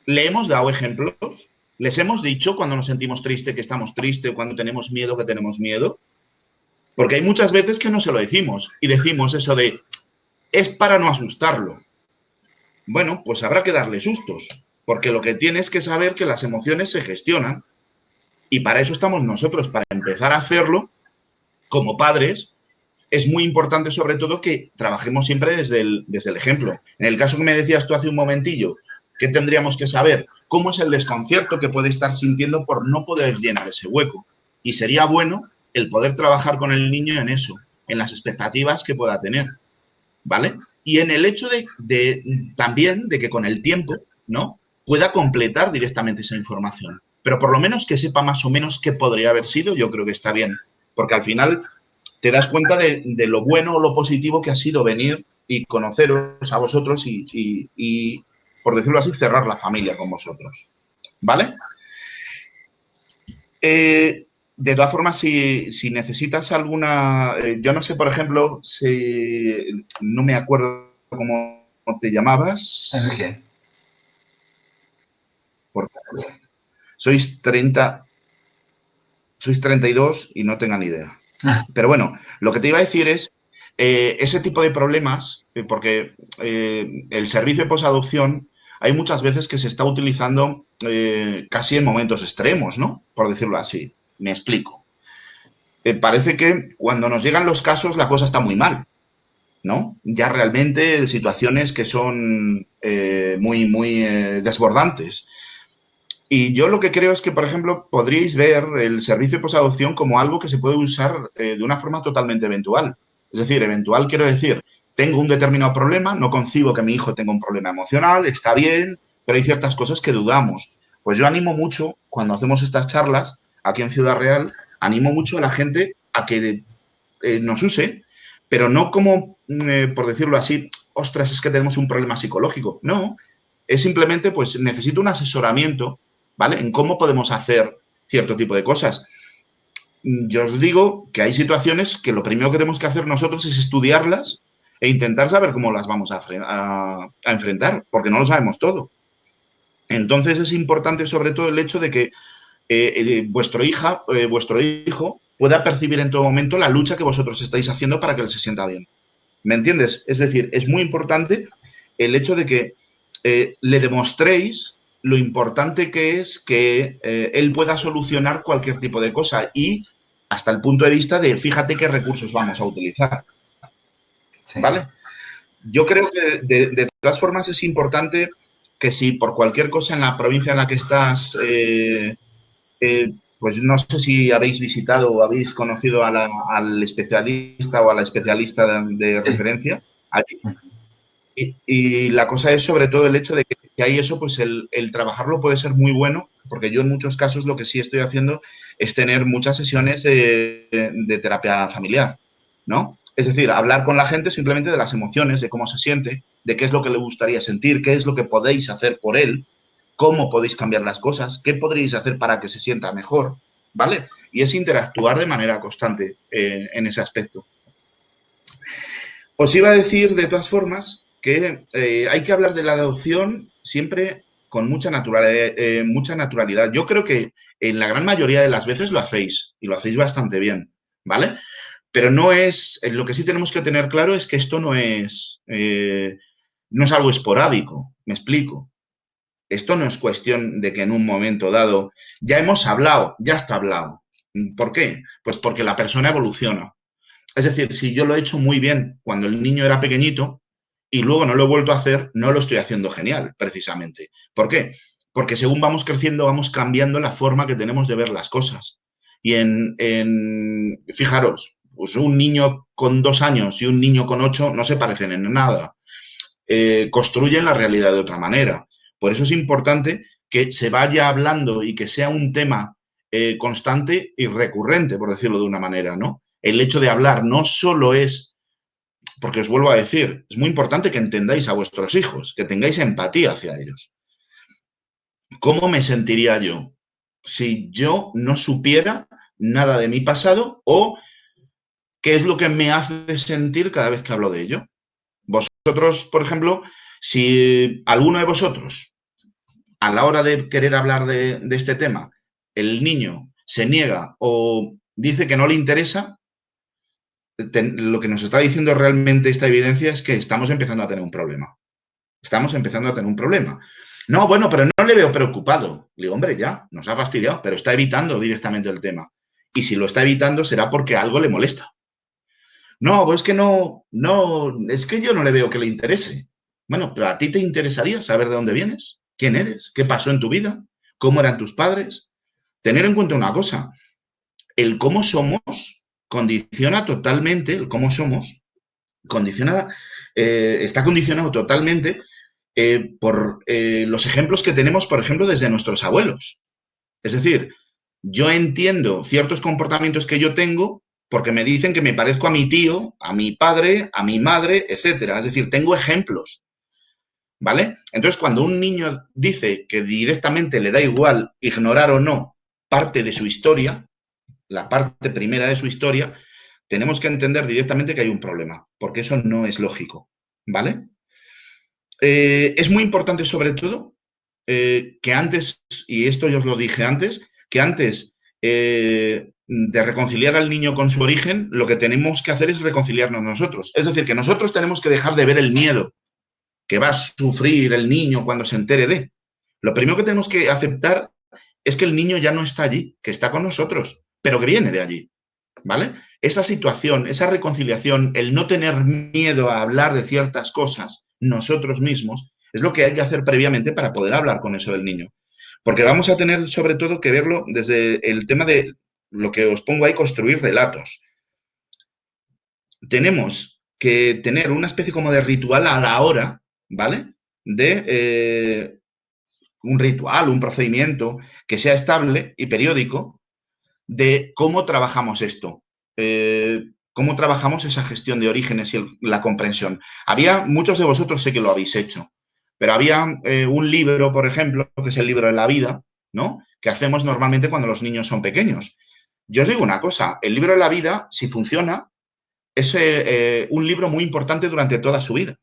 ¿Le hemos dado ejemplos? ¿Les hemos dicho cuando nos sentimos tristes que estamos tristes o cuando tenemos miedo que tenemos miedo? Porque hay muchas veces que no se lo decimos y decimos eso de es para no asustarlo. Bueno, pues habrá que darle sustos, porque lo que tienes que saber que las emociones se gestionan y para eso estamos nosotros, para empezar a hacerlo como padres. Es muy importante, sobre todo, que trabajemos siempre desde el ejemplo. En el caso que me decías tú hace un momentillo, ¿qué tendríamos que saber? ¿Cómo es el desconcierto que puede estar sintiendo por no poder llenar ese hueco? Y sería bueno el poder trabajar con el niño en eso, en las expectativas que pueda tener, ¿vale? Y en el hecho también de que con el tiempo, ¿no?, pueda completar directamente esa información. Pero por lo menos que sepa más o menos qué podría haber sido, yo creo que está bien. Porque al final te das cuenta de lo bueno o lo positivo que ha sido venir y conoceros a vosotros y, por decirlo así, cerrar la familia con vosotros. ¿Vale? De todas formas, si necesitas alguna... yo no sé, por ejemplo, si no me acuerdo cómo te llamabas. Enrique. Sois 32 y no tengo ni idea. Pero bueno, lo que te iba a decir es ese tipo de problemas, porque el servicio de posadopción hay muchas veces que se está utilizando casi en momentos extremos, ¿no? Por decirlo así. Me explico. Parece que cuando nos llegan los casos la cosa está muy mal, ¿no? Ya realmente situaciones que son muy desbordantes. Y yo lo que creo es que, por ejemplo, podríais ver el servicio de posadopción como algo que se puede usar de una forma totalmente eventual. Es decir, eventual quiero decir, tengo un determinado problema, no concibo que mi hijo tenga un problema emocional, está bien, pero hay ciertas cosas que dudamos. Pues yo animo mucho, cuando hacemos estas charlas aquí en Ciudad Real, animo mucho a la gente a que nos use, pero no como, por decirlo así, ostras, es que tenemos un problema psicológico. No, es simplemente, pues necesito un asesoramiento, ¿vale?, en cómo podemos hacer cierto tipo de cosas. Yo os digo que hay situaciones que lo primero que tenemos que hacer nosotros es estudiarlas e intentar saber cómo las vamos a enfrentar, porque no lo sabemos todo. Entonces es importante sobre todo el hecho de que vuestro hijo pueda percibir en todo momento la lucha que vosotros estáis haciendo para que él se sienta bien. ¿Me entiendes? Es decir, es muy importante el hecho de que le demostréis lo importante que es que él pueda solucionar cualquier tipo de cosa y hasta el punto de vista de fíjate qué recursos vamos a utilizar. Sí. ¿Vale? Yo creo que de todas formas es importante que si por cualquier cosa en la provincia en la que estás, pues no sé si habéis visitado o habéis conocido al especialista o a la especialista de referencia allí. Y la cosa es sobre todo el hecho de que si hay eso, pues el trabajarlo puede ser muy bueno, porque yo en muchos casos lo que sí estoy haciendo es tener muchas sesiones de terapia familiar, ¿no? Es decir, hablar con la gente simplemente de las emociones, de cómo se siente, de qué es lo que le gustaría sentir, qué es lo que podéis hacer por él, cómo podéis cambiar las cosas, qué podríais hacer para que se sienta mejor, ¿vale? Y es interactuar de manera constante en ese aspecto. Os iba a decir, de todas formas, que hay que hablar de la adopción siempre con mucha naturalidad. Yo creo que en la gran mayoría de las veces lo hacéis y lo hacéis bastante bien, ¿vale? Pero no es, lo que sí tenemos que tener claro es que esto no es algo esporádico, me explico. Esto no es cuestión de que en un momento dado ya hemos hablado, ya está hablado. ¿Por qué? Pues porque la persona evoluciona. Es decir, si yo lo he hecho muy bien cuando el niño era pequeñito y luego no lo he vuelto a hacer, no lo estoy haciendo genial, precisamente. ¿Por qué? Porque según vamos creciendo, vamos cambiando la forma que tenemos de ver las cosas. Y fijaros, pues un niño con 2 años y un niño con 8 no se parecen en nada. Construyen la realidad de otra manera. Por eso es importante que se vaya hablando y que sea un tema constante y recurrente, por decirlo de una manera, ¿no? El hecho de hablar no solo es, porque os vuelvo a decir, es muy importante que entendáis a vuestros hijos, que tengáis empatía hacia ellos. ¿Cómo me sentiría yo si yo no supiera nada de mi pasado o qué es lo que me hace sentir cada vez que hablo de ello? Vosotros, por ejemplo, si alguno de vosotros, a la hora de querer hablar de este tema, el niño se niega o dice que no le interesa, lo que nos está diciendo realmente esta evidencia es que estamos empezando a tener un problema. Estamos empezando a tener un problema. No, bueno, pero no le veo preocupado. Le digo, hombre, ya, nos ha fastidiado, pero está evitando directamente el tema. Y si lo está evitando será porque algo le molesta. No, pues es que no, es que yo no le veo que le interese. Bueno, pero ¿a ti te interesaría saber de dónde vienes? ¿Quién eres? ¿Qué pasó en tu vida? ¿Cómo eran tus padres? Tener en cuenta una cosa, el cómo somos condiciona totalmente, el cómo somos está condicionado totalmente por los ejemplos que tenemos, por ejemplo, desde nuestros abuelos. Es decir, yo entiendo ciertos comportamientos que yo tengo porque me dicen que me parezco a mi tío, a mi padre, a mi madre, etcétera. Es decir, tengo ejemplos, ¿vale? Entonces, cuando un niño dice que directamente le da igual ignorar o no parte de su historia, la parte primera de su historia, tenemos que entender directamente que hay un problema, porque eso no es lógico, ¿vale? Es muy importante, sobre todo, que antes, y esto yo os lo dije antes, que antes de reconciliar al niño con su origen, lo que tenemos que hacer es reconciliarnos nosotros. Es decir, que nosotros tenemos que dejar de ver el miedo que va a sufrir el niño cuando se entere de. Lo primero que tenemos que aceptar es que el niño ya no está allí, que está con nosotros, pero que viene de allí, ¿vale? Esa situación, esa reconciliación, el no tener miedo a hablar de ciertas cosas nosotros mismos, es lo que hay que hacer previamente para poder hablar con eso del niño. Porque vamos a tener sobre todo que verlo desde el tema de lo que os pongo ahí, construir relatos. Tenemos que tener una especie como de ritual a la hora, ¿vale? De un ritual, un procedimiento que sea estable y periódico de cómo trabajamos esto, cómo trabajamos esa gestión de orígenes y la comprensión. Muchos de vosotros sé que lo habéis hecho, pero había un libro, por ejemplo, que es el libro de la vida, ¿no? Que hacemos normalmente cuando los niños son pequeños. Yo os digo una cosa, el libro de la vida, si funciona, es un libro muy importante durante toda su vida.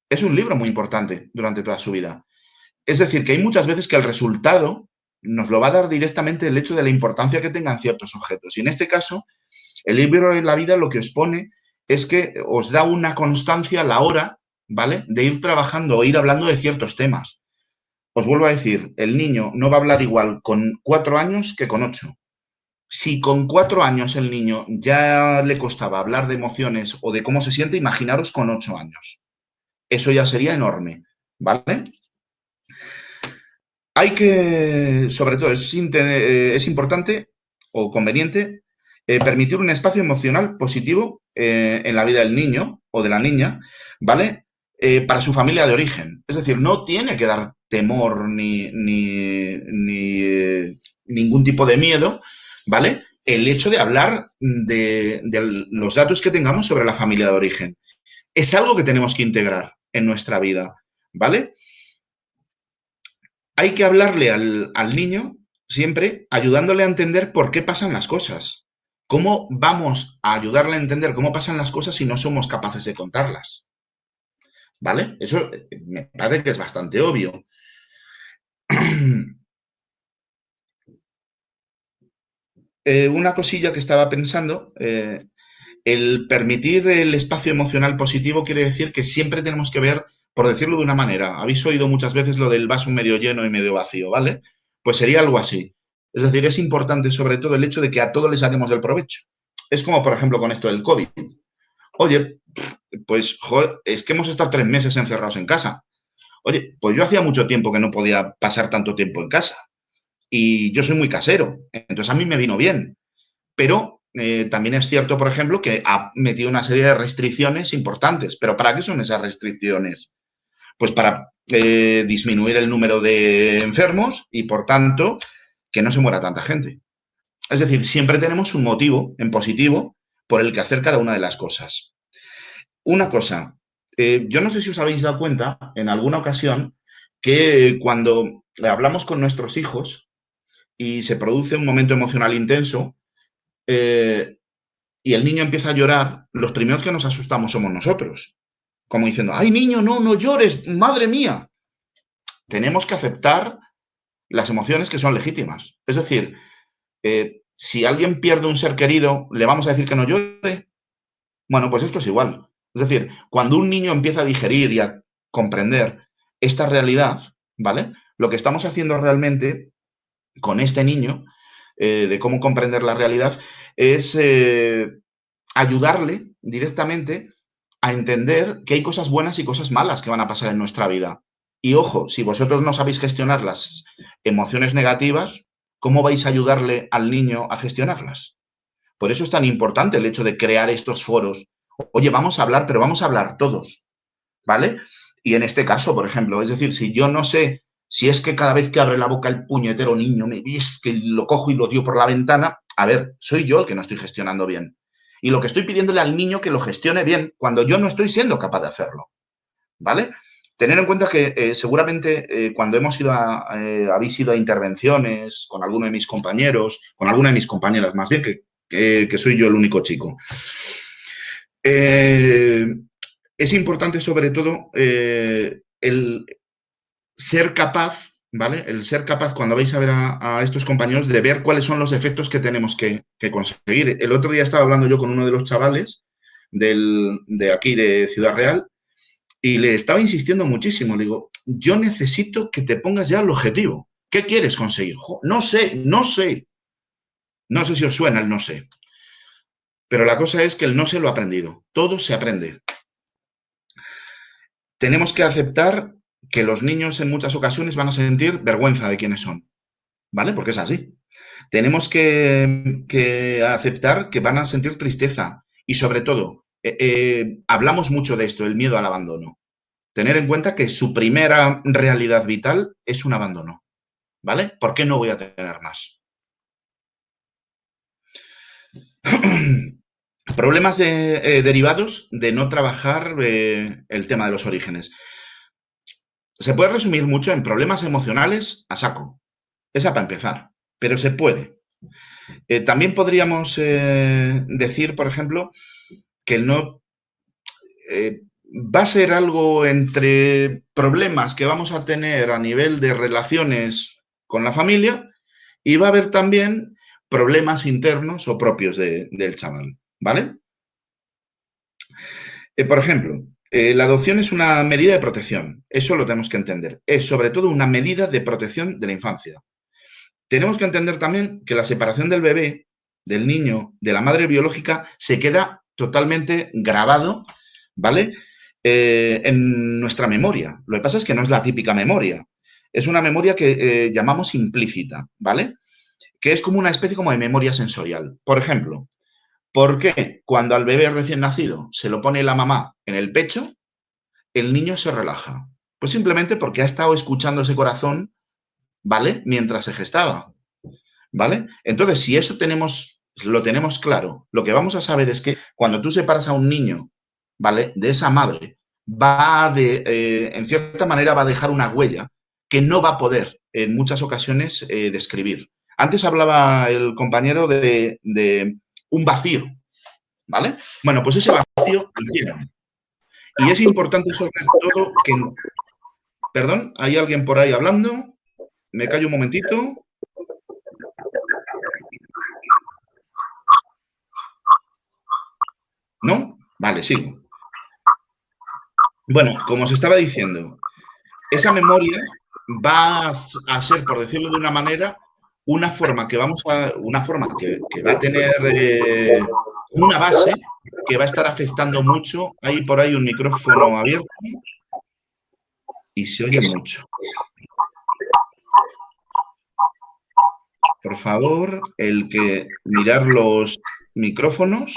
Es un libro muy importante durante toda su vida. Es decir, que hay muchas veces que el resultado nos lo va a dar directamente el hecho de la importancia que tengan ciertos objetos. Y en este caso, el libro de la vida lo que os pone es que os da una constancia a la hora, ¿vale?, de ir trabajando o ir hablando de ciertos temas. Os vuelvo a decir, el niño no va a hablar igual con 4 años que con 8. Si con 4 años el niño ya le costaba hablar de emociones o de cómo se siente, imaginaros con 8 años. Eso ya sería enorme, ¿vale? Hay que, sobre todo, es importante o conveniente permitir un espacio emocional positivo en la vida del niño o de la niña, ¿vale? Para su familia de origen. Es decir, no tiene que dar temor ni ningún tipo de miedo, ¿vale? El hecho de hablar de los datos que tengamos sobre la familia de origen. Es algo que tenemos que integrar en nuestra vida, ¿vale? Hay que hablarle al niño siempre ayudándole a entender por qué pasan las cosas. ¿Cómo vamos a ayudarle a entender cómo pasan las cosas si no somos capaces de contarlas? ¿Vale? Eso me parece que es bastante obvio. Una cosilla que estaba pensando, el permitir el espacio emocional positivo quiere decir que siempre tenemos que ver, por decirlo de una manera, habéis oído muchas veces lo del vaso medio lleno y medio vacío, ¿vale? Pues sería algo así. Es decir, es importante sobre todo el hecho de que a todos les saquemos del provecho. Es como, por ejemplo, con esto del COVID. Oye, pues joder, es que hemos estado 3 meses encerrados en casa. Oye, pues yo hacía mucho tiempo que no podía pasar tanto tiempo en casa. Y yo soy muy casero, entonces a mí me vino bien. Pero también es cierto, por ejemplo, que ha metido una serie de restricciones importantes. ¿Pero para qué son esas restricciones? Pues para disminuir el número de enfermos y, por tanto, que no se muera tanta gente. Es decir, siempre tenemos un motivo en positivo por el que hacer cada una de las cosas. Una cosa, yo no sé si os habéis dado cuenta en alguna ocasión que cuando hablamos con nuestros hijos y se produce un momento emocional intenso y el niño empieza a llorar, los primeros que nos asustamos somos nosotros. Como diciendo, ¡ay, niño, no llores! ¡Madre mía! Tenemos que aceptar las emociones que son legítimas. Es decir, si alguien pierde un ser querido, ¿le vamos a decir que no llore? Bueno, pues esto es igual. Es decir, cuando un niño empieza a digerir y a comprender esta realidad, ¿vale? Lo que estamos haciendo realmente con este niño, de cómo comprender la realidad, es ayudarle directamente a entender que hay cosas buenas y cosas malas que van a pasar en nuestra vida. Y ojo, si vosotros no sabéis gestionar las emociones negativas, ¿cómo vais a ayudarle al niño a gestionarlas? Por eso es tan importante el hecho de crear estos foros. Oye, vamos a hablar, pero vamos a hablar todos, ¿vale? Y en este caso, por ejemplo, es decir, si yo no sé si es que cada vez que abre la boca el puñetero niño me ves que lo cojo y lo tiro por la ventana, a ver, soy yo el que no estoy gestionando bien. Y lo que estoy pidiéndole al niño que lo gestione bien cuando yo no estoy siendo capaz de hacerlo, ¿vale? Tener en cuenta que seguramente cuando habéis ido a intervenciones con alguno de mis compañeros, con alguna de mis compañeras más bien, que soy yo el único chico. Es importante sobre todo el ser capaz, ¿vale? El ser capaz cuando vais a ver a estos compañeros de ver cuáles son los efectos que tenemos que conseguir. El otro día estaba hablando yo con uno de los chavales de aquí, de Ciudad Real, y le estaba insistiendo muchísimo. Le digo, yo necesito que te pongas ya el objetivo. ¿Qué quieres conseguir? No sé. No sé si os suena el no sé. Pero la cosa es que el no sé lo he aprendido. Todo se aprende. Tenemos que aceptar que los niños en muchas ocasiones van a sentir vergüenza de quiénes son, ¿vale? Porque es así. Tenemos que aceptar que van a sentir tristeza y, sobre todo, hablamos mucho de esto, el miedo al abandono. Tener en cuenta que su primera realidad vital es un abandono, ¿vale? ¿Por qué no voy a tener más? Problemas derivados de no trabajar el tema de los orígenes. Se puede resumir mucho en problemas emocionales a saco. Esa para empezar, pero se puede. También podríamos decir, por ejemplo, que no va a ser algo entre problemas que vamos a tener a nivel de relaciones con la familia y va a haber también problemas internos o propios del chaval, ¿vale? Por ejemplo, la adopción es una medida de protección, eso lo tenemos que entender. Es sobre todo una medida de protección de la infancia. Tenemos que entender también que la separación del bebé, del niño, de la madre biológica, se queda totalmente grabado, ¿vale? En nuestra memoria. Lo que pasa es que no es la típica memoria. Es una memoria que llamamos implícita, ¿vale? Que es como una especie como de memoria sensorial. Por ejemplo, ¿por qué cuando al bebé recién nacido se lo pone la mamá en el pecho, el niño se relaja? Pues simplemente porque ha estado escuchando ese corazón, ¿vale? Mientras se gestaba, ¿vale? Entonces, si eso lo tenemos claro, lo que vamos a saber es que cuando tú separas a un niño, ¿vale? De esa madre, en cierta manera va a dejar una huella que no va a poder en muchas ocasiones describir. Antes hablaba el compañero de un vacío, ¿vale? Bueno, pues ese vacío lo tienen. Y es importante sobre todo que... Perdón, ¿hay alguien por ahí hablando? me callo un momentito. ¿No? Vale, sigo. Bueno, como os estaba diciendo, esa memoria va a ser, por decirlo de una manera, una forma que va a tener una base que va a estar afectando mucho. Hay por ahí un micrófono abierto y se oye mucho. Por favor, el que mirar los micrófonos.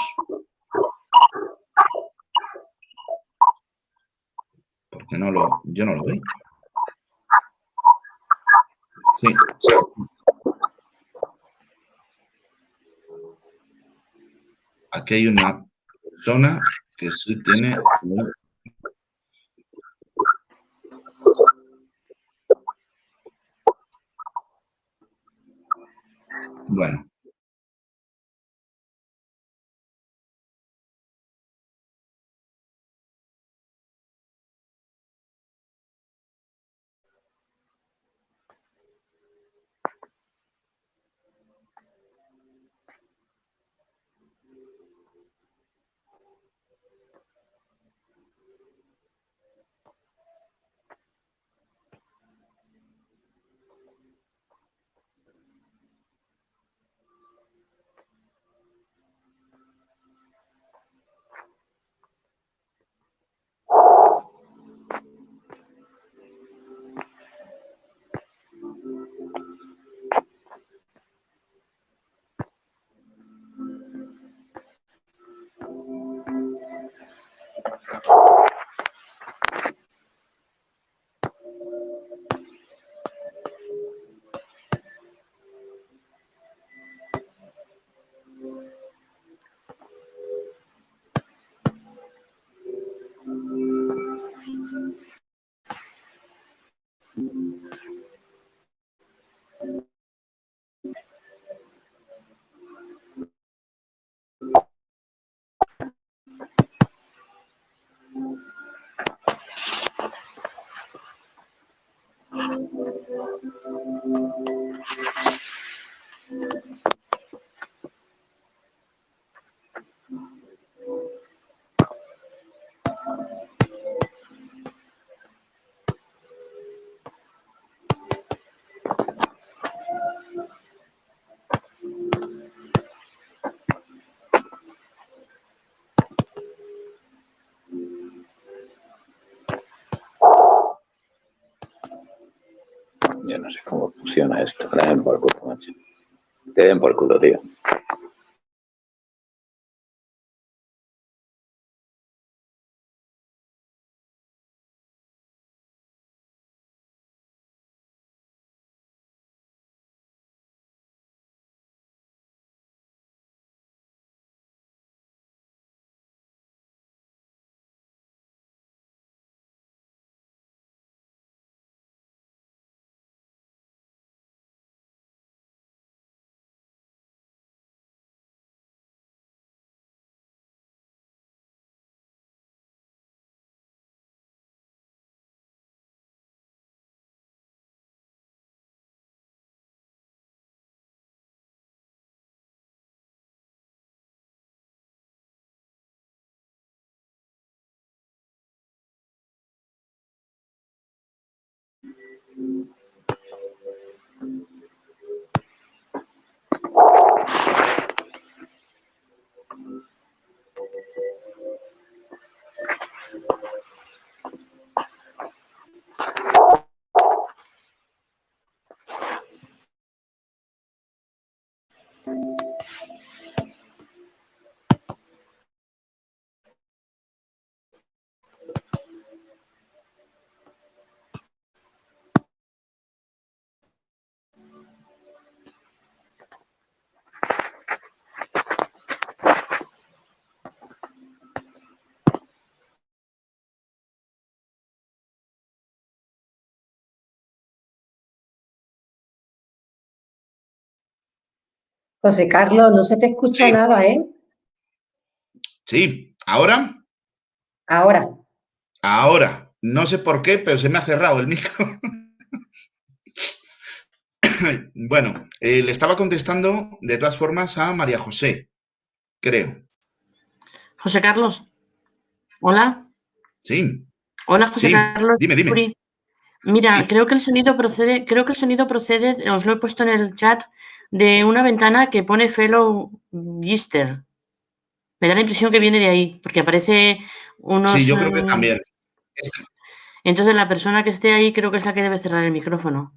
Porque yo no lo veo. Sí. Aquí hay una persona que sí tiene... Bueno. Yo no sé cómo funciona esto. Que le den por culo, macho. Que den por culo, tío. José Carlos, no se te escucha Sí. nada, ¿eh? Sí, ¿ahora? Ahora. Ahora. No sé por qué, pero se me ha cerrado el micro. Bueno, le estaba contestando de todas formas a María José, creo. José Carlos. Hola. Sí. Hola, José Sí, Carlos. dime. Uri. Mira, Sí. creo que el sonido procede, os lo he puesto en el chat, de una ventana que pone Fellow Gister. Me da la impresión que viene de ahí, porque aparece unos... Sí, yo creo que también. Entonces la persona que esté ahí creo que es la que debe cerrar el micrófono.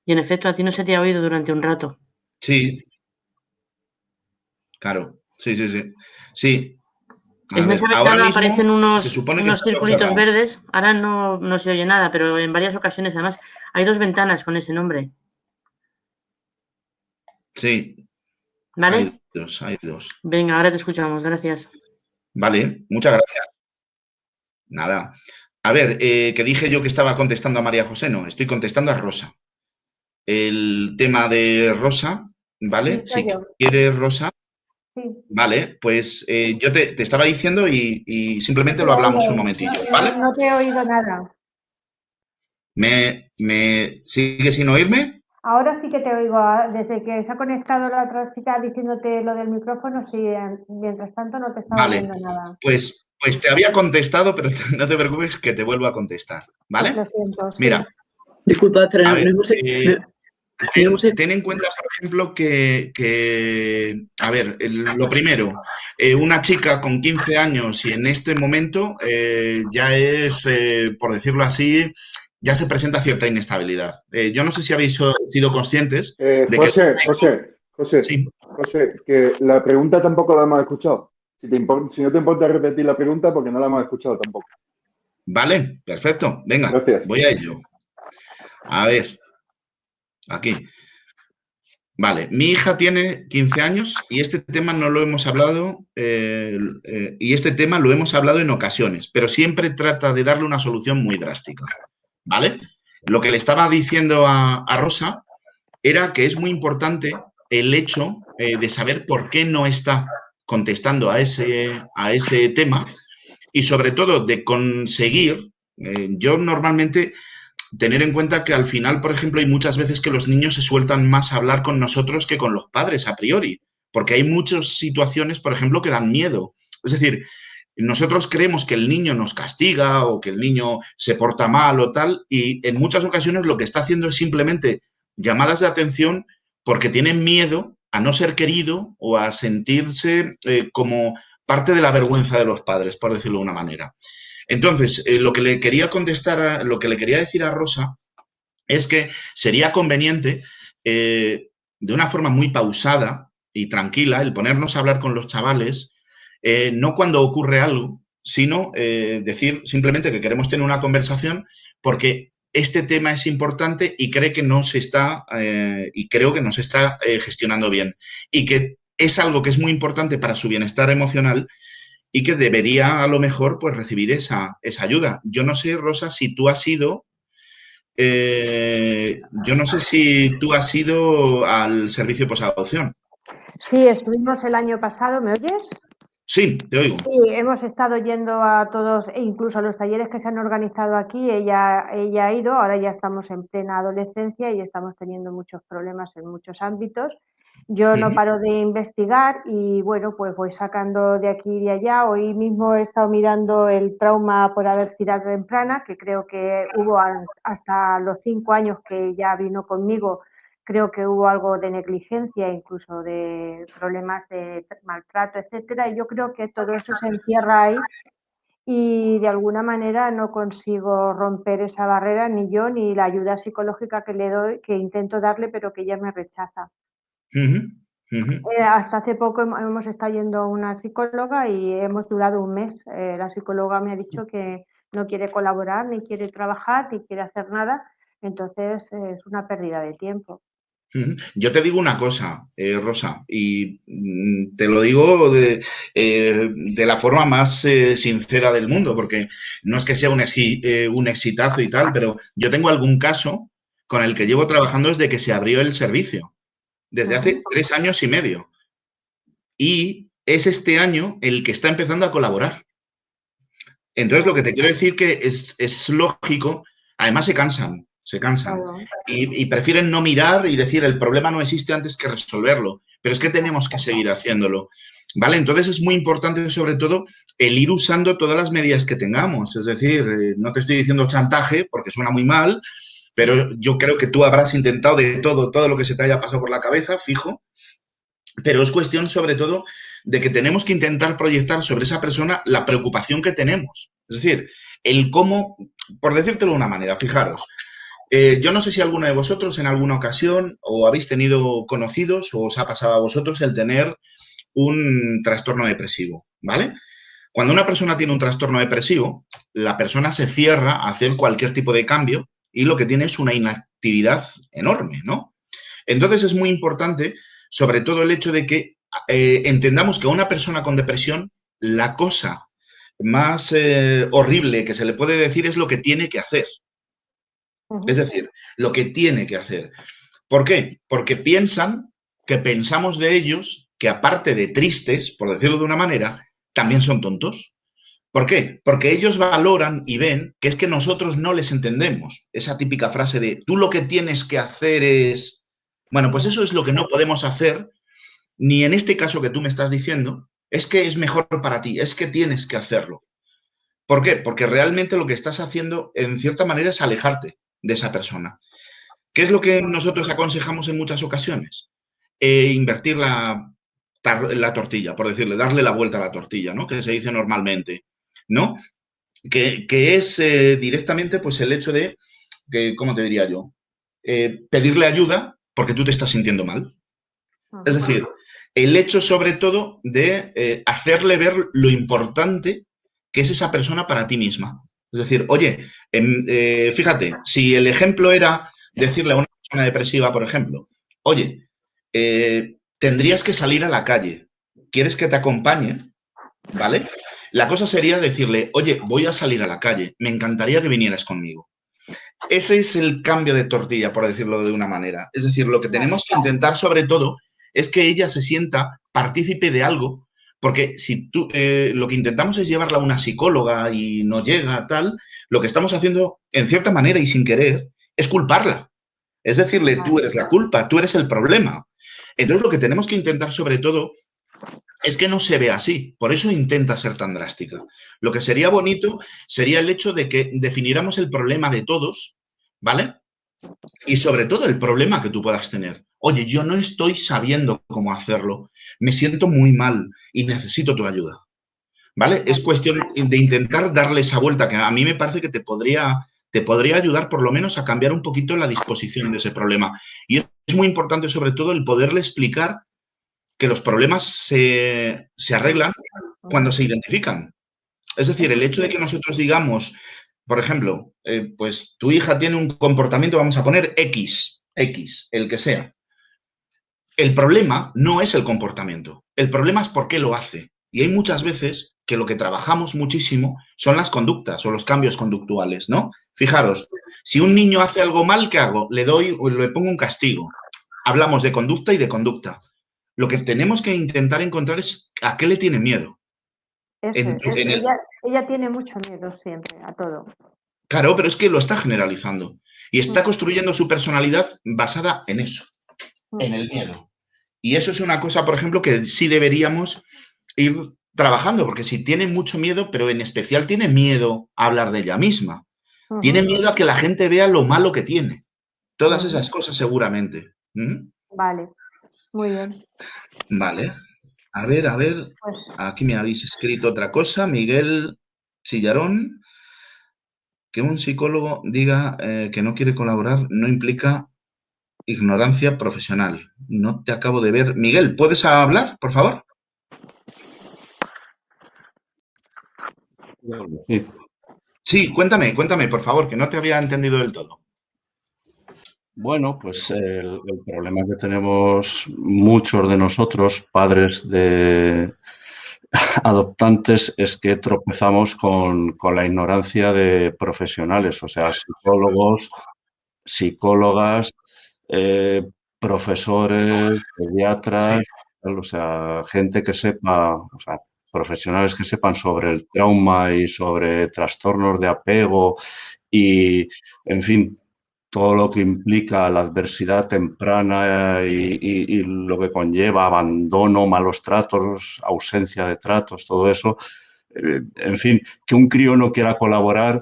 Y en efecto, a ti no se te ha oído durante un rato. Sí. Claro. Sí. Sí. En esa ahora ventana mismo aparecen se supone que unos está todo circulitos cerrado. verdes. Ahora no se oye nada, pero en varias ocasiones, además, hay 2 ventanas con ese nombre. Sí. ¿Vale? Hay dos. Venga, ahora te escuchamos. Gracias. Vale, muchas gracias. Nada. A ver, que dije yo que estaba contestando a María José, no, estoy contestando a Rosa. El tema de Rosa, ¿vale? Sí, soy Si yo. quieres, Rosa, Sí. vale, pues yo te estaba diciendo y simplemente No lo te he hablamos un oído, momentillo, ¿vale? no te he oído nada. ¿Me sigue sin oírme? Ahora sí que te oigo. Desde que se ha conectado la otra chica diciéndote lo del micrófono, sí, mientras tanto no te estaba Vale, oyendo nada. pues te había contestado, pero no te preocupes que te vuelvo a contestar, Pues ¿vale? lo siento, sí. Mira, Disculpad, pero a no ver, hemos... ten en cuenta, por ejemplo, a ver, lo primero, una chica con 15 años y en este momento ya es, por decirlo así, ya se presenta cierta inestabilidad. Yo no sé si habéis sido conscientes de que... José, que la pregunta tampoco la hemos escuchado. Si no te importa repetir la pregunta, porque no la hemos escuchado tampoco. Vale, perfecto. Venga, Gracias. voy a ello. A ver, aquí. Vale, mi hija tiene 15 años y este tema no lo hemos hablado, y este tema lo hemos hablado en ocasiones, pero siempre trata de darle una solución muy drástica, ¿vale? Lo que le estaba diciendo a Rosa era que es muy importante el hecho de saber por qué no está contestando a ese tema y sobre todo de conseguir, yo normalmente tener en cuenta que al final, por ejemplo, hay muchas veces que los niños se sueltan más a hablar con nosotros que con los padres a priori, porque hay muchas situaciones, por ejemplo, que dan miedo. Es decir, nosotros creemos que el niño nos castiga o que el niño se porta mal o tal, y en muchas ocasiones lo que está haciendo es simplemente llamadas de atención porque tienen miedo a no ser querido o a sentirse como parte de la vergüenza de los padres, por decirlo de una manera. Entonces, lo que le quería contestar, lo que le quería decir a Rosa es que sería conveniente, de una forma muy pausada y tranquila, el ponernos a hablar con los chavales, no cuando ocurre algo, sino decir simplemente que queremos tener una conversación porque este tema es importante y creo que no se está gestionando bien y que es algo que es muy importante para su bienestar emocional y que debería a lo mejor pues recibir esa ayuda. Yo no sé, Rosa, si tú has ido, yo no sé si tú has ido al servicio posadopción. Sí, estuvimos el año pasado, ¿me oyes? Sí, te oigo. Sí, hemos estado yendo a todos, e incluso a los talleres que se han organizado aquí, ella ha ido, ahora ya estamos en plena adolescencia y estamos teniendo muchos problemas en muchos ámbitos. Yo no paro de investigar y bueno, pues voy sacando de aquí y de allá. Hoy mismo he estado mirando el trauma por adversidad temprana, que creo que hubo hasta los 5 años que ya vino conmigo. Creo que hubo algo de negligencia, incluso de problemas de maltrato, etcétera, y yo creo que todo eso se encierra ahí y de alguna manera no consigo romper esa barrera, ni yo, ni la ayuda psicológica que le doy, que intento darle, pero que ella me rechaza. Hasta hace poco hemos estado yendo a una psicóloga y hemos durado un mes. La psicóloga me ha dicho que no quiere colaborar, ni quiere trabajar, ni quiere hacer nada, entonces es una pérdida de tiempo. Yo te digo una cosa, Rosa, y te lo digo de la forma más sincera del mundo, porque no es que sea un exitazo y tal, pero yo tengo algún caso con el que llevo trabajando desde que se abrió el servicio, desde hace 3 años y medio. Y es este año el que está empezando a colaborar. Entonces, lo que te quiero decir que es lógico, además se cansan. se cansan. Claro. Y prefieren no mirar y decir el problema no existe antes que resolverlo. Pero es que tenemos que seguir haciéndolo. ¿Vale? Entonces es muy importante, sobre todo, el ir usando todas las medidas que tengamos. Es decir, no te estoy diciendo chantaje, porque suena muy mal, pero yo creo que tú habrás intentado de todo lo que se te haya pasado por la cabeza, fijo. Pero es cuestión, sobre todo, de que tenemos que intentar proyectar sobre esa persona la preocupación que tenemos. Es decir, el cómo, por decírtelo de una manera, fijaros, yo no sé si alguno de vosotros en alguna ocasión o habéis tenido conocidos o os ha pasado a vosotros el tener un trastorno depresivo, ¿vale? Cuando una persona tiene un trastorno depresivo, la persona se cierra a hacer cualquier tipo de cambio y lo que tiene es una inactividad enorme, ¿no? Entonces es muy importante, sobre todo, el hecho de que entendamos que a una persona con depresión la cosa más horrible que se le puede decir es lo que tiene que hacer. Es decir, lo que tiene que hacer. ¿Por qué? Porque piensan que pensamos de ellos que, aparte de tristes, por decirlo de una manera, también son tontos. ¿Por qué? Porque ellos valoran y ven que es que nosotros no les entendemos. Esa típica frase de tú lo que tienes que hacer es... Bueno, pues eso es lo que no podemos hacer, ni en este caso que tú me estás diciendo, es que es mejor para ti, es que tienes que hacerlo. ¿Por qué? Porque realmente lo que estás haciendo, en cierta manera, es alejarte de esa persona. ¿Qué es lo que nosotros aconsejamos en muchas ocasiones? Invertir la tortilla, por decirle, darle la vuelta a la tortilla, ¿no? Que se dice normalmente, ¿no? Que es directamente pues el hecho de, que, ¿cómo te diría yo? Pedirle ayuda porque tú te estás sintiendo mal. Es decir, el hecho sobre todo de hacerle ver lo importante que es esa persona para ti misma. Es decir, oye, fíjate, si el ejemplo era decirle a una persona depresiva, por ejemplo, oye, tendrías que salir a la calle, ¿quieres que te acompañe? ¿Vale? La cosa sería decirle, oye, voy a salir a la calle, me encantaría que vinieras conmigo. Ese es el cambio de tortilla, por decirlo de una manera. Es decir, lo que tenemos que intentar sobre todo es que ella se sienta partícipe de algo, porque si tú, lo que intentamos es llevarla a una psicóloga y no llega tal, lo que estamos haciendo, en cierta manera y sin querer, es culparla. Es decirle, tú eres la culpa, tú eres el problema. Entonces, lo que tenemos que intentar sobre todo es que no se vea así. Por eso intenta ser tan drástica. Lo que sería bonito sería el hecho de que definiéramos el problema de todos, ¿vale? Y sobre todo el problema que tú puedas tener. Oye, yo no estoy sabiendo cómo hacerlo, me siento muy mal y necesito tu ayuda, ¿vale? Es cuestión de intentar darle esa vuelta, que a mí me parece que te podría ayudar por lo menos a cambiar un poquito la disposición de ese problema. Y es muy importante sobre todo el poderle explicar que los problemas se arreglan cuando se identifican. Es decir, el hecho de que nosotros digamos, por ejemplo, pues tu hija tiene un comportamiento, vamos a poner X, el que sea. El problema no es el comportamiento, el problema es por qué lo hace. Y hay muchas veces que lo que trabajamos muchísimo son las conductas o los cambios conductuales, ¿no? Fijaros, si un niño hace algo mal, ¿qué hago? Le pongo un castigo. Hablamos de conducta y de conducta. Lo que tenemos que intentar encontrar es a qué le tiene miedo. Ella tiene mucho miedo siempre a todo. Claro, pero es que lo está generalizando y está construyendo su personalidad basada en eso, en el miedo. Y eso es una cosa, por ejemplo, que sí deberíamos ir trabajando, porque si tiene mucho miedo, pero en especial tiene miedo a hablar de ella misma. Tiene miedo a que la gente vea lo malo que tiene. Todas esas cosas seguramente. Vale, muy bien. Vale. A ver, aquí me habéis escrito otra cosa, Miguel Chillarón, que un psicólogo diga que no quiere colaborar no implica ignorancia profesional. No te acabo de ver. Miguel, ¿puedes hablar, por favor? Sí, cuéntame, por favor, que no te había entendido del todo. Bueno, pues el problema que tenemos muchos de nosotros, padres de adoptantes, es que tropezamos con la ignorancia de profesionales, o sea, psicólogos, psicólogas, profesores, pediatras, o sea, gente que sepa, o sea, profesionales que sepan sobre el trauma y sobre trastornos de apego y, en fin, todo lo que implica la adversidad temprana y lo que conlleva abandono, malos tratos, ausencia de tratos, todo eso. En fin, que un crío no quiera colaborar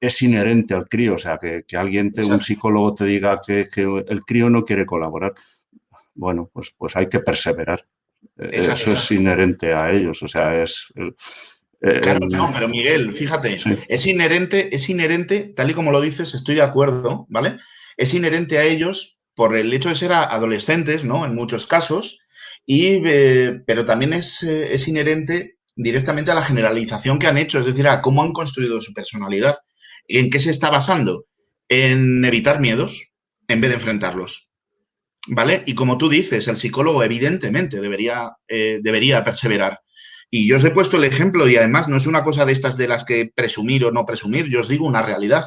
es inherente al crío. O sea, que alguien, un psicólogo te diga que el crío no quiere colaborar. Bueno, pues hay que perseverar. Eso es inherente a ellos. O sea, es... Claro, no, pero Miguel, fíjate, sí. es inherente, tal y como lo dices, estoy de acuerdo, ¿vale? Es inherente a ellos por el hecho de ser adolescentes, ¿no? En muchos casos, pero también es inherente directamente a la generalización que han hecho, es decir, a cómo han construido su personalidad. ¿En qué se está basando? En evitar miedos en vez de enfrentarlos, ¿vale? Y como tú dices, el psicólogo evidentemente debería perseverar. Y yo os he puesto el ejemplo y además no es una cosa de estas de las que presumir o no presumir, yo os digo una realidad.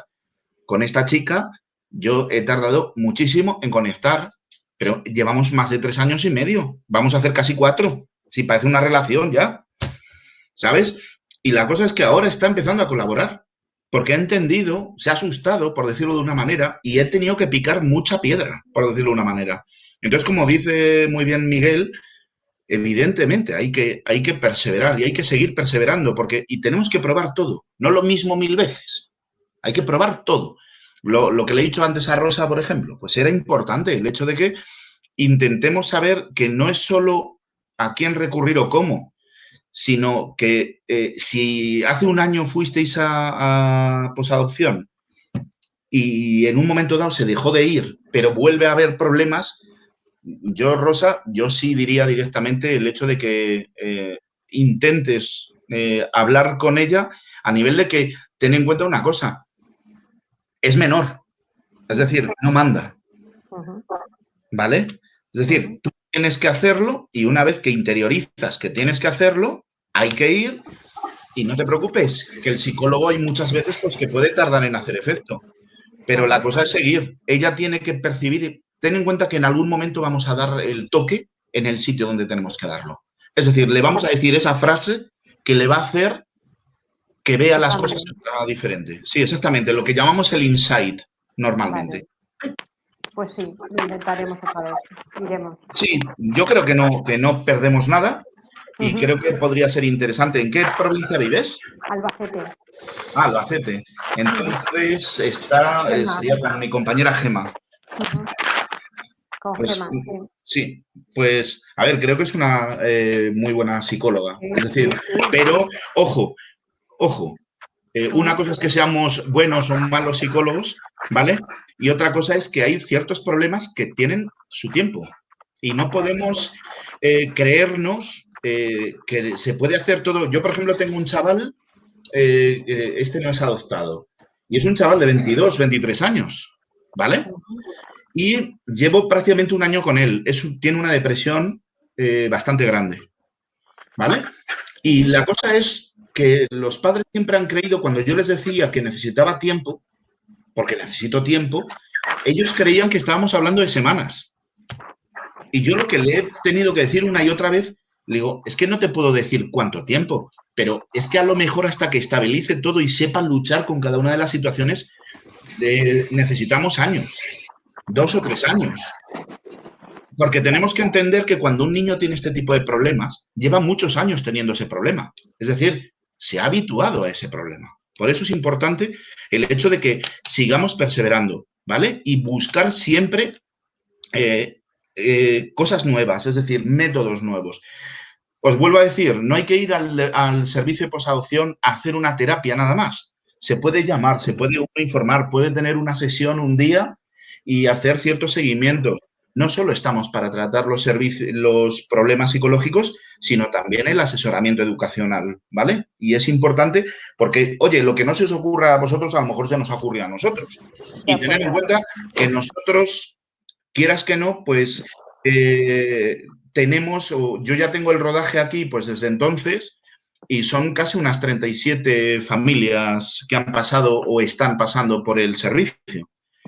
Con esta chica yo he tardado muchísimo en conectar, pero llevamos más de 3 años y medio, vamos a hacer casi 4, si parece una relación ya, ¿sabes? Y la cosa es que ahora está empezando a colaborar, porque ha entendido, se ha asustado, por decirlo de una manera, y he tenido que picar mucha piedra, por decirlo de una manera. Entonces, como dice muy bien Miguel, evidentemente hay que perseverar y hay que seguir perseverando y tenemos que probar todo, no lo mismo 1000 veces, hay que probar todo. Lo que le he dicho antes a Rosa, por ejemplo, pues era importante el hecho de que intentemos saber que no es solo a quién recurrir o cómo, sino que si hace un año fuisteis a posadopción y en un momento dado se dejó de ir, pero vuelve a haber problemas. Yo, Rosa, yo sí diría directamente el hecho de que intentes hablar con ella a nivel de que ten en cuenta una cosa, es menor, es decir, no manda, ¿vale? Es decir, tú tienes que hacerlo y una vez que interiorizas que tienes que hacerlo, hay que ir y no te preocupes, que el psicólogo hay muchas veces pues que puede tardar en hacer efecto, pero la cosa es seguir, ella tiene que percibir. Ten en cuenta que en algún momento vamos a dar el toque en el sitio donde tenemos que darlo. Es decir, le vamos a decir esa frase que le va a hacer que vea las cosas de una manera diferente. Sí, exactamente, lo que llamamos el insight normalmente. Vale. Pues sí, lo intentaremos otra vez. Iremos. Sí, yo creo que no perdemos nada y creo que podría ser interesante. ¿En qué provincia vives? Albacete. Ah, Albacete. Entonces sería con mi compañera Gema. Pues, sí, pues, a ver, creo que es una muy buena psicóloga. Es decir, pero, ojo, una cosa es que seamos buenos o malos psicólogos, ¿vale? Y otra cosa es que hay ciertos problemas que tienen su tiempo y no podemos creernos que se puede hacer todo. Yo, por ejemplo, tengo un chaval, este no es adoptado, y es un chaval de 22, 23 años, ¿vale? Y llevo prácticamente un año con él. Tiene una depresión bastante grande, ¿vale? Y la cosa es que los padres siempre han creído, cuando yo les decía que necesitaba tiempo, porque necesito tiempo, ellos creían que estábamos hablando de semanas. Y yo lo que le he tenido que decir una y otra vez, le digo, es que no te puedo decir cuánto tiempo, pero es que a lo mejor hasta que estabilice todo y sepa luchar con cada una de las situaciones, necesitamos años. 2 o 3 años. Porque tenemos que entender que cuando un niño tiene este tipo de problemas, lleva muchos años teniendo ese problema. Es decir, se ha habituado a ese problema. Por eso es importante el hecho de que sigamos perseverando, ¿vale? Y buscar siempre cosas nuevas, es decir, métodos nuevos. Os vuelvo a decir, no hay que ir al servicio de posadopción a hacer una terapia nada más. Se puede llamar, se puede informar, puede tener una sesión un día y hacer ciertos seguimientos. No solo estamos para tratar los problemas psicológicos, sino también el asesoramiento educacional, ¿vale? Y es importante porque, oye, lo que no se os ocurra a vosotros, a lo mejor se nos ocurre a nosotros. Y tener en cuenta que nosotros, quieras que no, pues yo ya tengo el rodaje aquí, pues desde entonces, y son casi unas 37 familias que han pasado o están pasando por el servicio.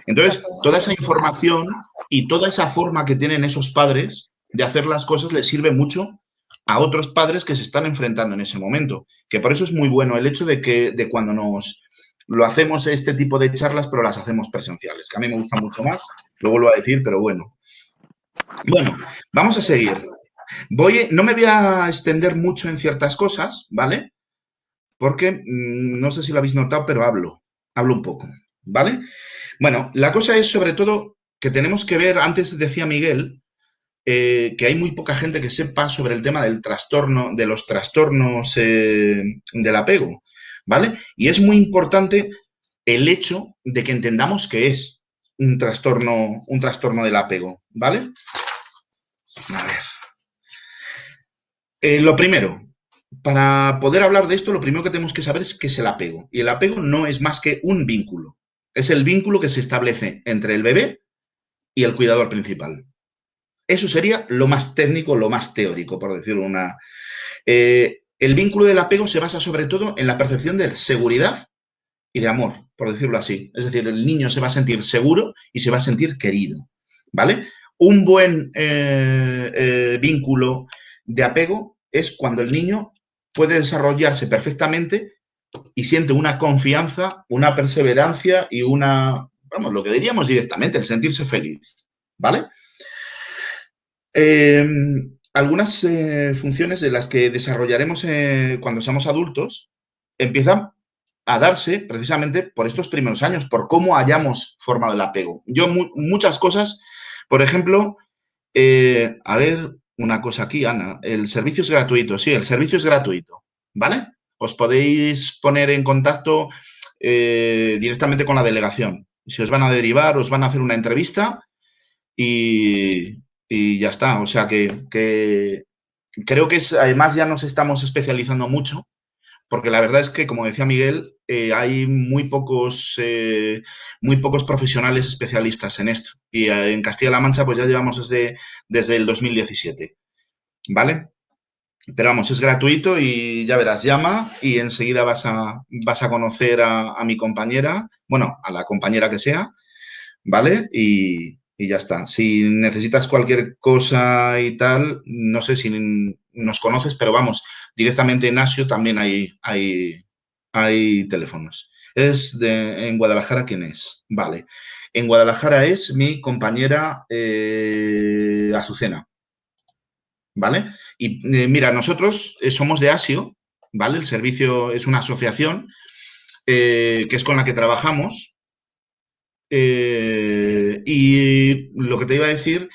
Entonces, toda esa información y toda esa forma que tienen esos padres de hacer las cosas les sirve mucho a otros padres que se están enfrentando en ese momento. Que por eso es muy bueno el hecho de que cuando nos lo hacemos este tipo de charlas, pero las hacemos presenciales, que a mí me gusta mucho más, lo vuelvo a decir, pero bueno. Bueno, vamos a seguir. No me voy a extender mucho en ciertas cosas, ¿vale? Porque no sé si lo habéis notado, pero hablo un poco, ¿vale? Bueno, la cosa es sobre todo que tenemos que ver, antes decía Miguel, que hay muy poca gente que sepa sobre el tema del trastorno, de los trastornos del apego, ¿vale? Y es muy importante el hecho de que entendamos que es un trastorno del apego, ¿vale? A ver. Lo primero, para poder hablar de esto, lo primero que tenemos que saber es qué es el apego. Y el apego no es más que un vínculo. Es el vínculo que se establece entre el bebé y el cuidador principal. Eso sería lo más técnico, lo más teórico, por decirlo una. El vínculo del apego se basa sobre todo en la percepción de seguridad y de amor, por decirlo así. Es decir, el niño se va a sentir seguro y se va a sentir querido, ¿vale? Un buen vínculo de apego es cuando el niño puede desarrollarse perfectamente y siente una confianza, una perseverancia y vamos, lo que diríamos directamente, el sentirse feliz, ¿vale? Algunas funciones de las que desarrollaremos cuando seamos adultos empiezan a darse precisamente por estos primeros años, por cómo hayamos formado el apego. Yo muchas cosas, por ejemplo, a ver, una cosa aquí, Ana, el servicio es gratuito, sí, el servicio es gratuito, ¿vale? Os podéis poner en contacto directamente con la delegación. Si os van a derivar, os van a hacer una entrevista y ya está. O sea que creo que además ya nos estamos especializando mucho, porque la verdad es que, como decía Miguel, hay muy pocos profesionales especialistas en esto. Y en Castilla-La Mancha pues ya llevamos desde el 2017, ¿vale? Pero vamos, es gratuito y ya verás, llama y enseguida vas a conocer a mi compañera, bueno, a la compañera que sea, ¿vale? Y ya está. Si necesitas cualquier cosa y tal, no sé si nos conoces, pero vamos, directamente en Asio también hay teléfonos. En Guadalajara, ¿quién es? Vale. En Guadalajara es mi compañera Azucena, ¿vale? Y mira, nosotros somos de Asio, ¿vale? El servicio es una asociación que es con la que trabajamos. Y lo que te iba a decir,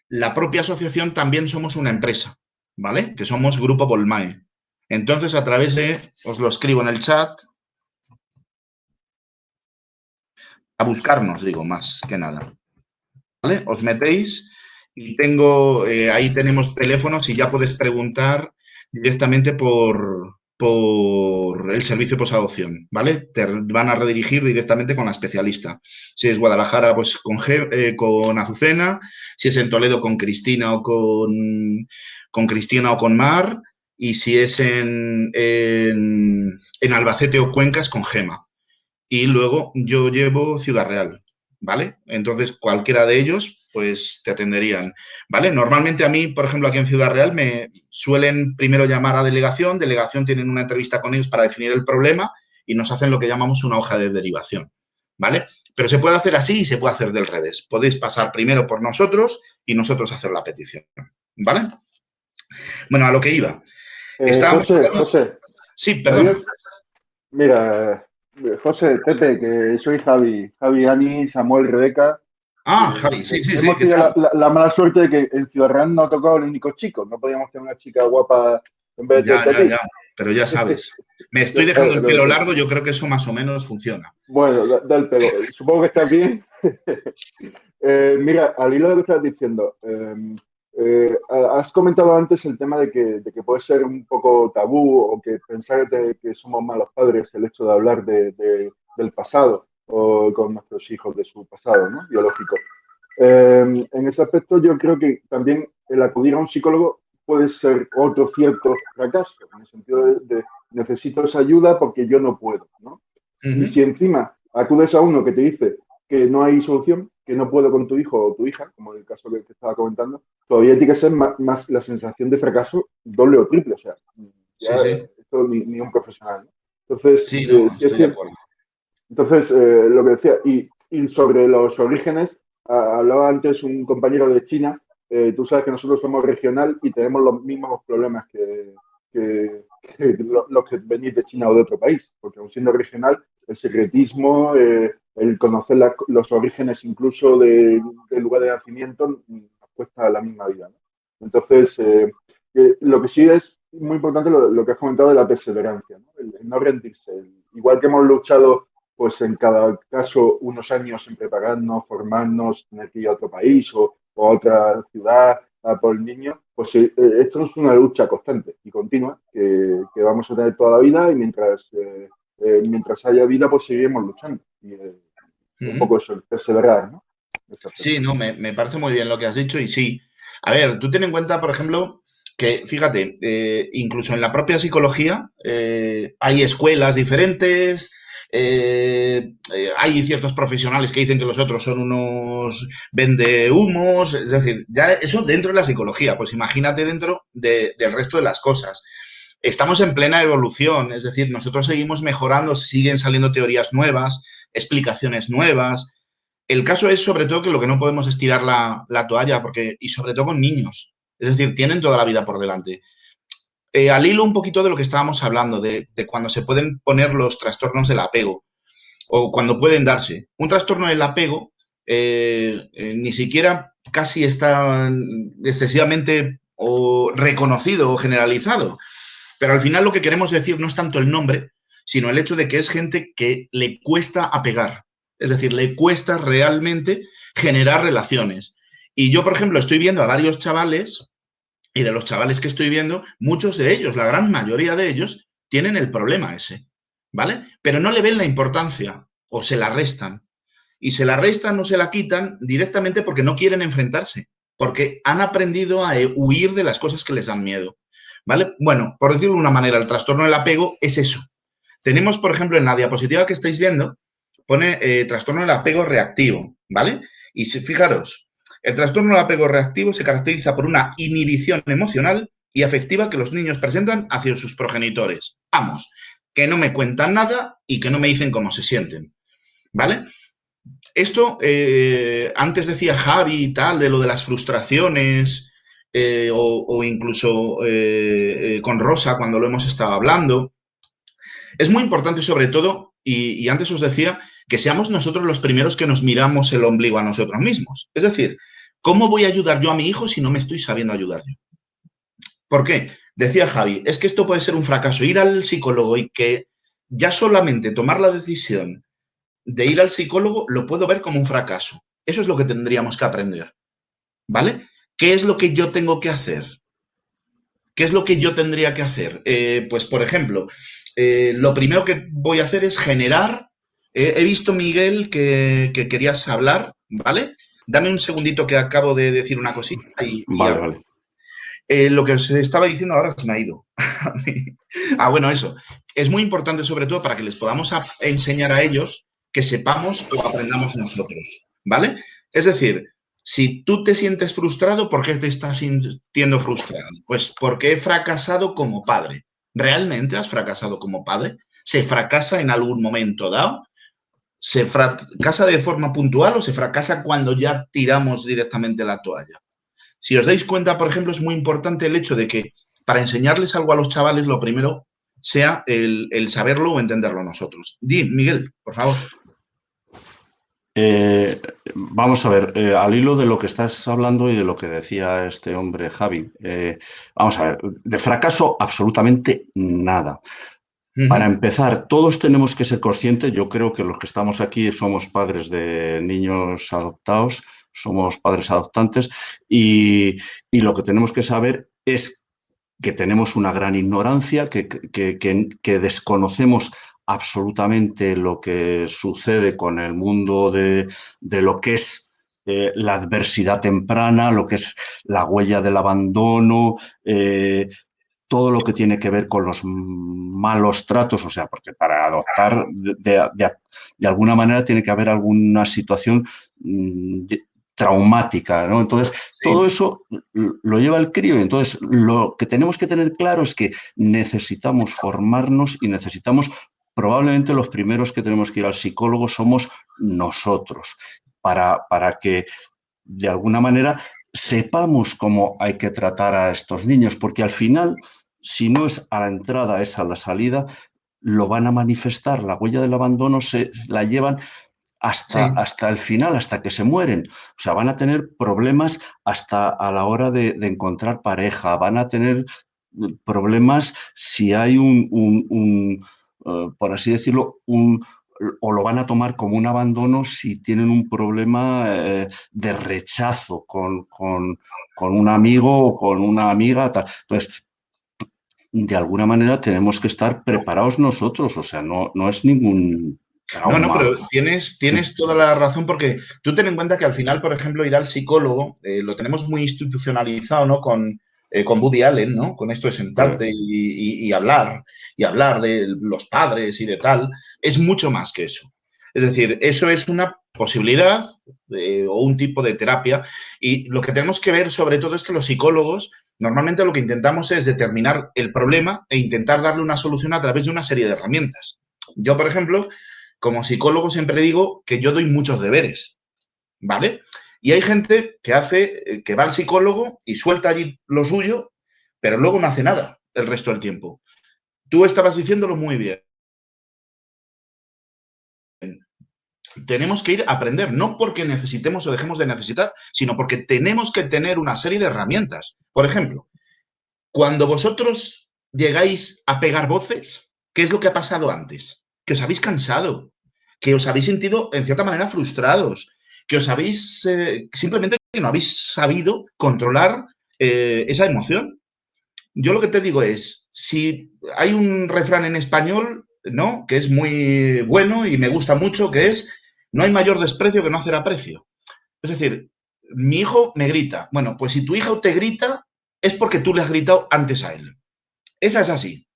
la propia asociación también somos una empresa, ¿vale? Que somos Grupo Polmae. Entonces, os lo escribo en el chat, a buscarnos, digo, más que nada, ¿vale? Os metéis y ahí tenemos teléfonos y ya puedes preguntar directamente por el servicio posadopción, ¿vale? Te van a redirigir directamente con la especialista. Si es Guadalajara, pues con Azucena, si es en Toledo con Cristina o con Cristina o con Mar, y si es en Albacete o Cuenca es con Gema. Y luego yo llevo Ciudad Real, ¿vale? Entonces, cualquiera de ellos, pues te atenderían, ¿vale? Normalmente a mí, por ejemplo, aquí en Ciudad Real me suelen primero llamar a delegación tienen una entrevista con ellos para definir el problema y nos hacen lo que llamamos una hoja de derivación, ¿vale? Pero se puede hacer así y se puede hacer del revés. Podéis pasar primero por nosotros y nosotros hacer la petición, ¿vale? Bueno, a lo que iba. José. Sí, perdón. Mira, José, Pepe, que soy Javi, Ani, Samuel, Rebeca. Javi, sí. Hemos tenido la mala suerte de que en Ciudad Real no ha tocado el único chico. No podíamos tener una chica guapa en vez de Ya, pero ya sabes. Me estoy dejando el pelo largo, yo creo que eso más o menos funciona. Bueno, da el pelo. Supongo que estás bien. Mira, al hilo de lo que estás diciendo, has comentado antes el tema de que puede ser un poco tabú o que pensar que somos malos padres el hecho de hablar del pasado o con nuestros hijos de su pasado, ¿no? Biológico. En ese aspecto yo creo que también el acudir a un psicólogo puede ser otro cierto fracaso, en el sentido de necesito esa ayuda porque yo no puedo, ¿no? Y si encima acudes a uno que te dice que no hay solución, que no puedo con tu hijo o tu hija, como en el caso que estaba comentando, todavía tiene que ser más la sensación de fracaso doble o triple. O sea, esto ni un profesional, ¿no? Entonces, Sí, no, sí es estoy de cierto. acuerdo. Entonces, lo que decía, y sobre los orígenes, hablaba antes un compañero de China, tú sabes que nosotros somos regional y tenemos los mismos problemas que los que venís de China o de otro país, porque aun siendo regional, el secretismo, el conocer los orígenes incluso del lugar de nacimiento, nos cuesta la misma vida, ¿no? Entonces, lo que sí es muy importante lo que has comentado de la perseverancia, ¿no? El no rendirse. Igual que hemos luchado pues en cada caso unos años en prepararnos, formarnos, tener que ir a otro país o a otra ciudad a por el niño, pues esto es una lucha constante y continua que vamos a tener toda la vida y mientras haya vida pues seguiremos luchando. Y un poco eso, el perseverar, ¿no? Sí, no, me parece muy bien lo que has dicho y sí. A ver, tú ten en cuenta, por ejemplo, que fíjate, incluso en la propia psicología hay escuelas diferentes, hay ciertos profesionales que dicen que los otros son unos vendehumos, es decir, ya eso dentro de la psicología, pues imagínate dentro del resto de las cosas. Estamos en plena evolución, es decir, nosotros seguimos mejorando, siguen saliendo teorías nuevas, explicaciones nuevas. El caso es, sobre todo, que lo que no podemos es tirar la toalla, y sobre todo con niños. Es decir, tienen toda la vida por delante. Al hilo un poquito de lo que estábamos hablando, de cuando se pueden poner los trastornos del apego o cuando pueden darse. Un trastorno del apego ni siquiera casi está excesivamente reconocido o generalizado. Pero al final lo que queremos decir no es tanto el nombre, sino el hecho de que es gente que le cuesta apegar. Es decir, le cuesta realmente generar relaciones. Y yo, por ejemplo, estoy viendo a varios chavales, y de los chavales que estoy viendo, muchos de ellos, la gran mayoría de ellos, tienen el problema ese, ¿vale? Pero no le ven la importancia o se la restan. Y se la restan o se la quitan directamente porque no quieren enfrentarse, porque han aprendido a huir de las cosas que les dan miedo, ¿vale? Bueno, por decirlo de una manera, el trastorno del apego es eso. Tenemos, por ejemplo, en la diapositiva que estáis viendo, pone trastorno del apego reactivo, ¿vale? Y fijaros, el trastorno del apego reactivo se caracteriza por una inhibición emocional y afectiva que los niños presentan hacia sus progenitores. Vamos, que no me cuentan nada y que no me dicen cómo se sienten, ¿vale? Esto, antes decía Javi y tal, de lo de las frustraciones, o incluso con Rosa, cuando lo hemos estado hablando. Es muy importante, sobre todo, y antes os decía, que seamos nosotros los primeros que nos miramos el ombligo a nosotros mismos. Es decir, ¿cómo voy a ayudar yo a mi hijo si no me estoy sabiendo ayudar yo? ¿Por qué? Decía Javi, es que esto puede ser un fracaso. Ir al psicólogo y que ya solamente tomar la decisión de ir al psicólogo lo puedo ver como un fracaso. Eso es lo que tendríamos que aprender, ¿vale? ¿Qué es lo que yo tengo que hacer? ¿Qué es lo que yo tendría que hacer? Pues, por ejemplo, lo primero que voy a hacer es generar... he visto, Miguel, que querías hablar, ¿vale? Dame un segundito que acabo de decir una cosita y Vale, hablo. vale. Lo que os estaba diciendo ahora se me ha ido. Bueno, eso. Es muy importante, sobre todo, para que les podamos enseñar a ellos que sepamos o aprendamos nosotros, ¿vale? Es decir, si tú te sientes frustrado, ¿por qué te estás sintiendo frustrado? Pues porque he fracasado como padre. ¿Realmente has fracasado como padre? ¿Se fracasa en algún momento dado? ¿Se fracasa de forma puntual o se fracasa cuando ya tiramos directamente la toalla? Si os dais cuenta, por ejemplo, es muy importante el hecho de que para enseñarles algo a los chavales, lo primero sea el saberlo o entenderlo nosotros. Miguel, por favor. Vamos a ver, al hilo de lo que estás hablando y de lo que decía este hombre, Javi, vamos a ver, de fracaso absolutamente nada. Para empezar, todos tenemos que ser conscientes, yo creo que los que estamos aquí somos padres de niños adoptados, somos padres adoptantes y lo que tenemos que saber es que tenemos una gran ignorancia, que desconocemos absolutamente lo que sucede con el mundo de lo que es la adversidad temprana, lo que es la huella del abandono, todo lo que tiene que ver con los malos tratos, o sea, porque para adoptar de alguna manera tiene que haber alguna situación traumática, ¿no? Entonces, todo eso lo lleva el crío y entonces lo que tenemos que tener claro es que necesitamos formarnos y necesitamos probablemente los primeros que tenemos que ir al psicólogo somos nosotros, para que de alguna manera sepamos cómo hay que tratar a estos niños, porque al final, si no es a la entrada, es a la salida, lo van a manifestar. La huella del abandono se la llevan hasta el final, hasta que se mueren. O sea, van a tener problemas hasta a la hora de encontrar pareja, van a tener problemas si hay por así decirlo, o lo van a tomar como un abandono si tienen un problema de rechazo con un amigo o con una amiga. Tal. Entonces, de alguna manera tenemos que estar preparados nosotros, o sea, no es ningún trauma. No, pero tienes toda la razón, porque tú ten en cuenta que al final, por ejemplo, ir al psicólogo lo tenemos muy institucionalizado, ¿no? Con Woody Allen, ¿no? Con esto de sentarte y hablar de los padres y de tal, es mucho más que eso. Es decir, eso es una posibilidad o un tipo de terapia, y lo que tenemos que ver sobre todo es que los psicólogos normalmente lo que intentamos es determinar el problema e intentar darle una solución a través de una serie de herramientas. Yo, por ejemplo, como psicólogo siempre digo que yo doy muchos deberes, ¿vale? Y hay gente que va al psicólogo y suelta allí lo suyo, pero luego no hace nada el resto del tiempo. Tú estabas diciéndolo muy bien. Tenemos que ir a aprender, no porque necesitemos o dejemos de necesitar, sino porque tenemos que tener una serie de herramientas. Por ejemplo, cuando vosotros llegáis a pegar voces, ¿qué es lo que ha pasado antes? Que os habéis cansado, que os habéis sentido, en cierta manera, frustrados, que os habéis, simplemente que no habéis sabido controlar esa emoción. Yo lo que te digo es, si hay un refrán en español, ¿no?, que es muy bueno y me gusta mucho, que es, no hay mayor desprecio que no hacer aprecio. Es decir, mi hijo me grita. Bueno, pues si tu hijo te grita, es porque tú le has gritado antes a él. Esa es así.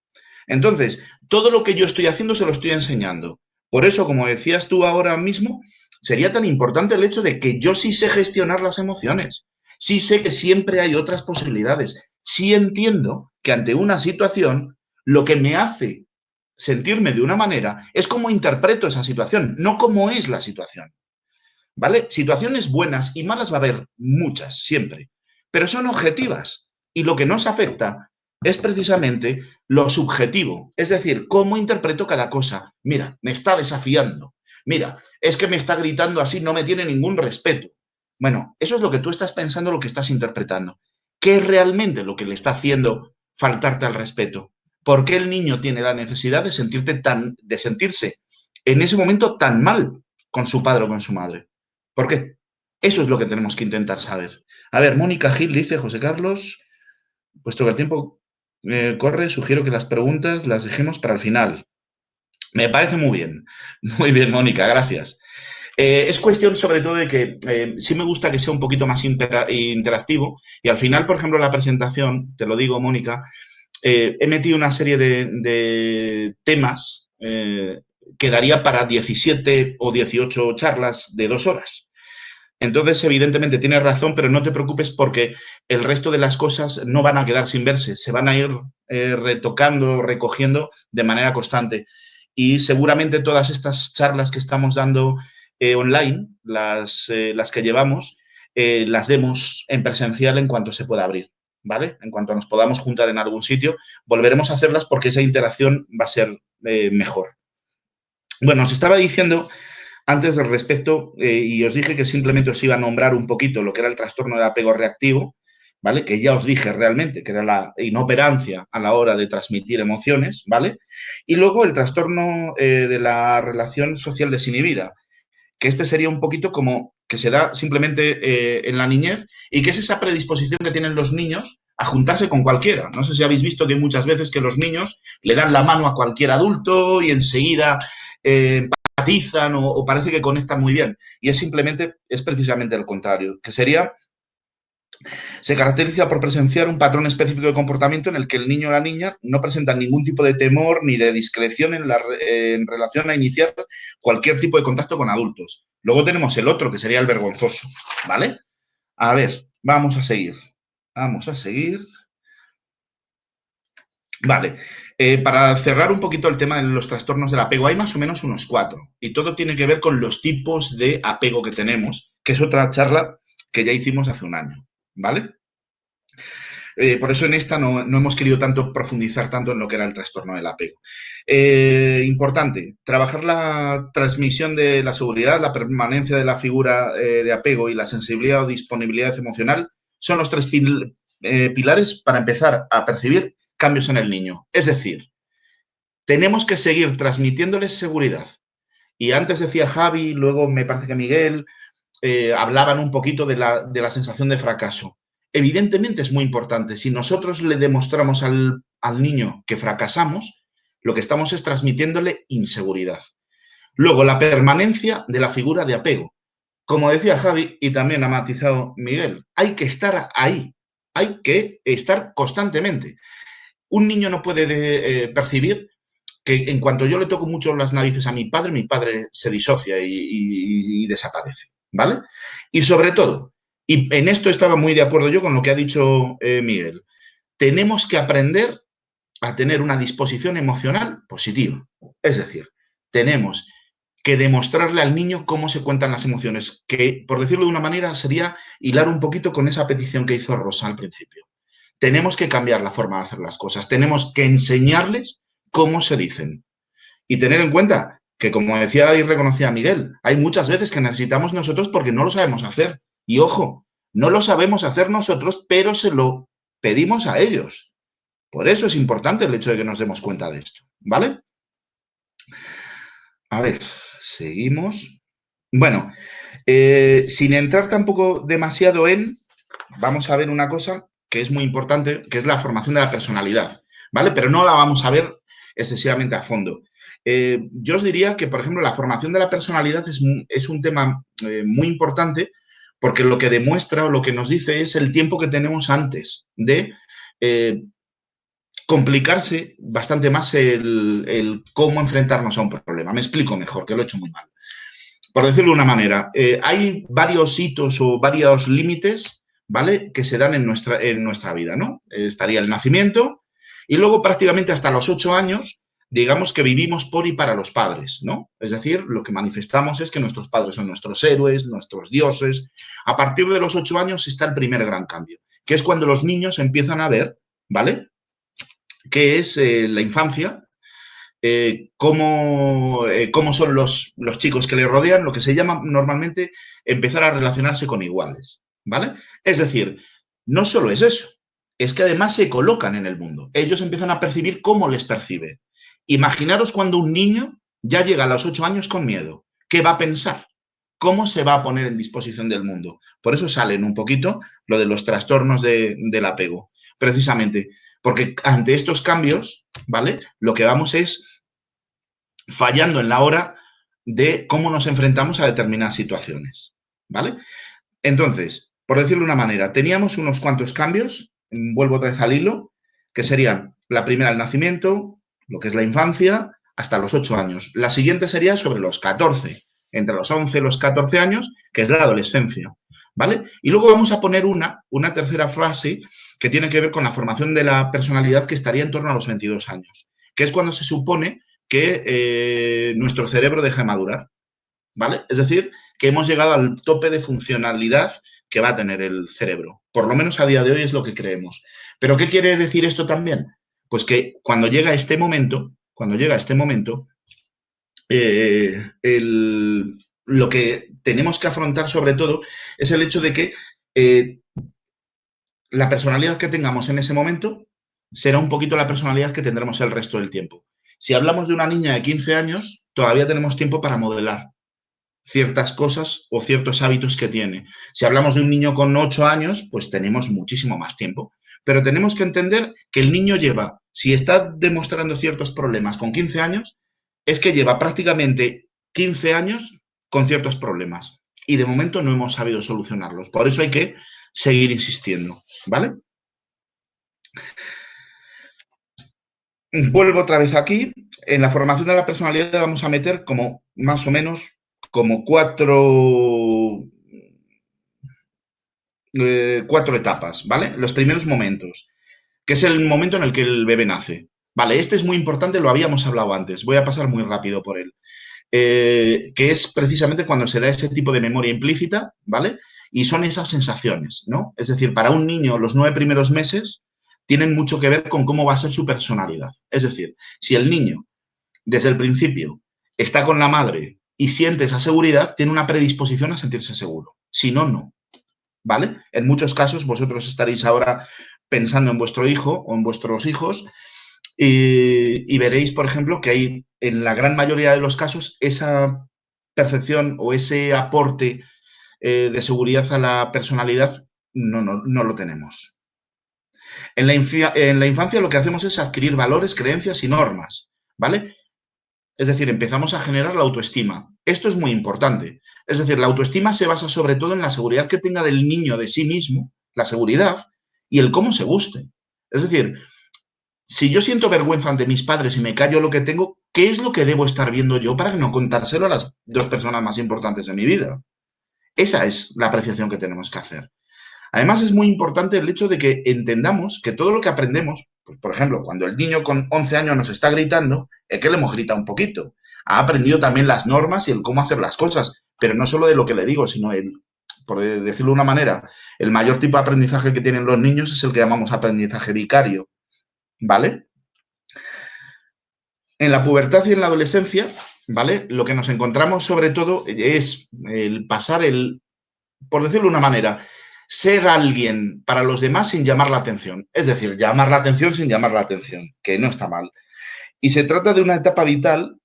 Entonces, todo lo que yo estoy haciendo se lo estoy enseñando. Por eso, como decías tú ahora mismo, sería tan importante el hecho de que yo sí sé gestionar las emociones. Sí sé que siempre hay otras posibilidades. Sí entiendo que ante una situación, lo que me hace sentirme de una manera es cómo interpreto esa situación, no cómo es la situación. ¿Vale? Situaciones buenas y malas va a haber muchas, siempre, pero son objetivas. Y lo que nos afecta es precisamente lo subjetivo, es decir, cómo interpreto cada cosa. Mira, me está desafiando. Mira, es que me está gritando así, no me tiene ningún respeto. Bueno, eso es lo que tú estás pensando, lo que estás interpretando. ¿Qué es realmente lo que le está haciendo faltarte al respeto? ¿Por qué el niño tiene la necesidad de sentirse en ese momento tan mal con su padre o con su madre? ¿Por qué? Eso es lo que tenemos que intentar saber. A ver, Mónica Gil dice, José Carlos, puesto que el tiempo corre, sugiero que las preguntas las dejemos para el final. Me parece muy bien. Muy bien, Mónica, gracias. Es cuestión sobre todo de que sí me gusta que sea un poquito más interactivo y al final, por ejemplo, la presentación, te lo digo, Mónica, he metido una serie de temas que daría para 17 o 18 charlas de 2 horas. Entonces, evidentemente, tienes razón, pero no te preocupes porque el resto de las cosas no van a quedar sin verse, se van a ir retocando, recogiendo de manera constante. Y seguramente todas estas charlas que estamos dando online, las que llevamos, las demos en presencial en cuanto se pueda abrir, ¿vale? En cuanto nos podamos juntar en algún sitio, volveremos a hacerlas porque esa interacción va a ser mejor. Bueno, os estaba diciendo antes del respecto, y os dije que simplemente os iba a nombrar un poquito lo que era el trastorno del apego reactivo, ¿vale? Que ya os dije realmente que era la inoperancia a la hora de transmitir emociones, ¿vale? Y luego el trastorno de la relación social desinhibida, que este sería un poquito como que se da simplemente en la niñez y que es esa predisposición que tienen los niños a juntarse con cualquiera. No sé si habéis visto que hay muchas veces que los niños le dan la mano a cualquier adulto y enseguida empatizan o parece que conectan muy bien. Y es precisamente lo contrario, que se caracteriza por presenciar un patrón específico de comportamiento en el que el niño o la niña no presentan ningún tipo de temor ni de discreción en relación a iniciar cualquier tipo de contacto con adultos. Luego tenemos el otro, que sería el vergonzoso, ¿vale? A ver, vamos a seguir. Vale. Para cerrar un poquito el tema de los trastornos del apego, hay más o menos unos 4 y todo tiene que ver con los tipos de apego que tenemos, que es otra charla que ya hicimos hace un año, ¿vale? Por eso en esta no hemos querido profundizar tanto en lo que era el trastorno del apego. Importante, trabajar la transmisión de la seguridad, la permanencia de la figura de apego y la sensibilidad o disponibilidad emocional son los 3 pilares para empezar a percibir cambios en el niño. Es decir, tenemos que seguir transmitiéndoles seguridad. Y antes decía Javi, luego me parece que Miguel, hablaban un poquito de la sensación de fracaso. Evidentemente es muy importante. Si nosotros le demostramos al niño que fracasamos, lo que estamos es transmitiéndole inseguridad. Luego, la permanencia de la figura de apego. Como decía Javi y también ha matizado Miguel, hay que estar ahí, hay que estar constantemente. Un niño no puede percibir que en cuanto yo le toco mucho las narices a mi padre se disocia y desaparece, ¿vale? Y sobre todo, y en esto estaba muy de acuerdo yo con lo que ha dicho Miguel, tenemos que aprender a tener una disposición emocional positiva. Es decir, tenemos que demostrarle al niño cómo se cuentan las emociones, que, por decirlo de una manera, sería hilar un poquito con esa petición que hizo Rosa al principio. Tenemos que cambiar la forma de hacer las cosas, tenemos que enseñarles cómo se dicen. Y tener en cuenta que, como decía y reconocía Miguel, hay muchas veces que necesitamos nosotros porque no lo sabemos hacer. Y ojo, no lo sabemos hacer nosotros, pero se lo pedimos a ellos. Por eso es importante el hecho de que nos demos cuenta de esto, ¿vale? A ver, seguimos. Bueno, sin entrar tampoco demasiado vamos a ver una cosa que es muy importante, que es la formación de la personalidad, ¿vale? Pero no la vamos a ver excesivamente a fondo. Yo os diría que, por ejemplo, la formación de la personalidad es un tema muy importante porque lo que demuestra o lo que nos dice es el tiempo que tenemos antes de complicarse bastante más el cómo enfrentarnos a un problema. Me explico mejor, que lo he hecho muy mal. Por decirlo de una manera, hay varios hitos o varios límites, ¿vale?, que se dan en nuestra vida, ¿no? Estaría el nacimiento y luego prácticamente hasta los 8 años, digamos que vivimos por y para los padres, ¿no? Es decir, lo que manifestamos es que nuestros padres son nuestros héroes, nuestros dioses. A partir de los 8 años está el primer gran cambio, que es cuando los niños empiezan a ver, ¿vale?, qué es la infancia, cómo son los chicos que le rodean, lo que se llama normalmente empezar a relacionarse con iguales, ¿vale? Es decir, no solo es eso, es que además se colocan en el mundo. Ellos empiezan a percibir cómo les percibe. Imaginaros cuando un niño ya llega a los 8 años con miedo. ¿Qué va a pensar? ¿Cómo se va a poner en disposición del mundo? Por eso salen un poquito lo de los trastornos del apego. Precisamente porque ante estos cambios, ¿vale?, lo que vamos es fallando en la hora de cómo nos enfrentamos a determinadas situaciones, ¿vale? Entonces, por decirlo de una manera, teníamos unos cuantos cambios, vuelvo otra vez al hilo, que serían la primera, el nacimiento, lo que es la infancia, hasta los 8 años. La siguiente sería sobre los 14, entre los 11 y los 14 años, que es la adolescencia, ¿vale? Y luego vamos a poner una tercera fase que tiene que ver con la formación de la personalidad, que estaría en torno a los 22 años, que es cuando se supone que nuestro cerebro deja de madurar, ¿vale? Es decir, que hemos llegado al tope de funcionalidad que va a tener el cerebro. Por lo menos a día de hoy es lo que creemos. ¿Pero qué quiere decir esto también? Pues que cuando llega este momento, lo que tenemos que afrontar sobre todo es el hecho de que la personalidad que tengamos en ese momento será un poquito la personalidad que tendremos el resto del tiempo. Si hablamos de una niña de 15 años, todavía tenemos tiempo para modelar ciertas cosas o ciertos hábitos que tiene. Si hablamos de un niño con 8 años, pues tenemos muchísimo más tiempo. Pero tenemos que entender que el niño lleva, si está demostrando ciertos problemas con 15 años, es que lleva prácticamente 15 años con ciertos problemas. Y de momento no hemos sabido solucionarlos. Por eso hay que seguir insistiendo, ¿vale? Vuelvo otra vez aquí. En la formación de la personalidad vamos a meter como más o menos como cuatro etapas, ¿vale? Los primeros momentos, que es el momento en el que el bebé nace. Vale, este es muy importante, lo habíamos hablado antes, voy a pasar muy rápido por él. Que es precisamente cuando se da ese tipo de memoria implícita, ¿vale? Y son esas sensaciones, ¿no? Es decir, para un niño los 9 primeros meses tienen mucho que ver con cómo va a ser su personalidad. Es decir, si el niño desde el principio está con la madre y siente esa seguridad, tiene una predisposición a sentirse seguro. Si no, no. ¿Vale? En muchos casos vosotros estaréis ahora pensando en vuestro hijo o en vuestros hijos y veréis, por ejemplo, que hay en la gran mayoría de los casos esa percepción o ese aporte de seguridad a la personalidad no lo tenemos. En la infancia lo que hacemos es adquirir valores, creencias y normas, ¿vale? Es decir, empezamos a generar la autoestima. Esto es muy importante. Es decir, la autoestima se basa sobre todo en la seguridad que tenga del niño de sí mismo, la seguridad, y el cómo se guste. Es decir, si yo siento vergüenza ante mis padres y me callo lo que tengo, ¿qué es lo que debo estar viendo yo para no contárselo a las 2 personas más importantes de mi vida? Esa es la apreciación que tenemos que hacer. Además, es muy importante el hecho de que entendamos que todo lo que aprendemos, pues, por ejemplo, cuando el niño con 11 años nos está gritando, es que le hemos gritado un poquito. Ha aprendido también las normas y el cómo hacer las cosas, pero no solo de lo que le digo, sino por decirlo de una manera, el mayor tipo de aprendizaje que tienen los niños es el que llamamos aprendizaje vicario, ¿vale? En la pubertad y en la adolescencia, ¿vale? Lo que nos encontramos sobre todo es el pasar por decirlo de una manera, ser alguien para los demás sin llamar la atención. Es decir, llamar la atención sin llamar la atención, que no está mal. Y se trata de una etapa vital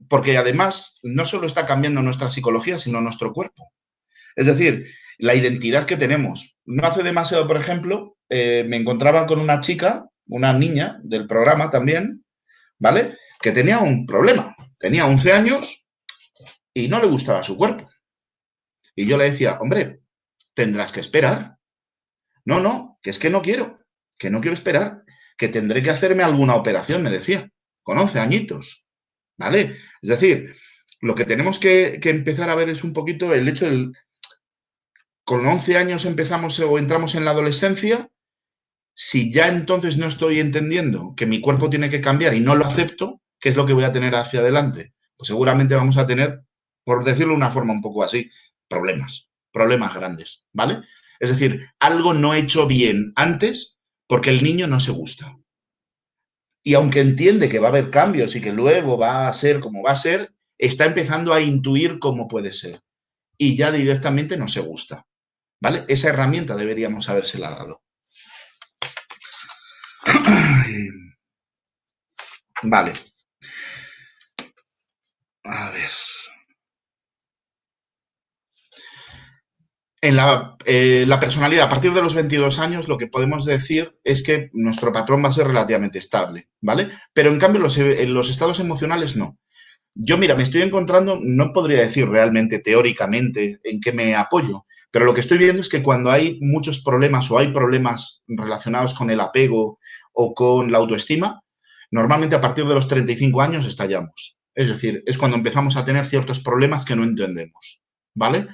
porque además no solo está cambiando nuestra psicología, sino nuestro cuerpo. Es decir, la identidad que tenemos. No hace demasiado, por ejemplo, me encontraba con una chica, una niña del programa también, ¿vale? Que tenía un problema. Tenía 11 años y no le gustaba su cuerpo. Y yo le decía, hombre, tendrás que esperar. No, que es que no quiero esperar, que tendré que hacerme alguna operación, me decía, con 11 añitos, ¿vale? Es decir, lo que tenemos que empezar a ver es un poquito el hecho del... Con 11 años empezamos o entramos en la adolescencia, si ya entonces no estoy entendiendo que mi cuerpo tiene que cambiar y no lo acepto, ¿qué es lo que voy a tener hacia adelante? Pues seguramente vamos a tener, por decirlo de una forma un poco así, problemas grandes, ¿vale? Es decir, algo no hecho bien antes porque el niño no se gusta. Y aunque entiende que va a haber cambios y que luego va a ser como va a ser, está empezando a intuir cómo puede ser. Y ya directamente no se gusta, ¿vale? Esa herramienta deberíamos habérsela dado. Vale. A ver. En la personalidad, a partir de los 22 años, lo que podemos decir es que nuestro patrón va a ser relativamente estable, ¿vale? Pero en cambio, los estados emocionales no. Yo, mira, me estoy encontrando, no podría decir realmente teóricamente en qué me apoyo, pero lo que estoy viendo es que cuando hay muchos problemas o hay problemas relacionados con el apego o con la autoestima, normalmente a partir de los 35 años estallamos. Es decir, es cuando empezamos a tener ciertos problemas que no entendemos, ¿vale?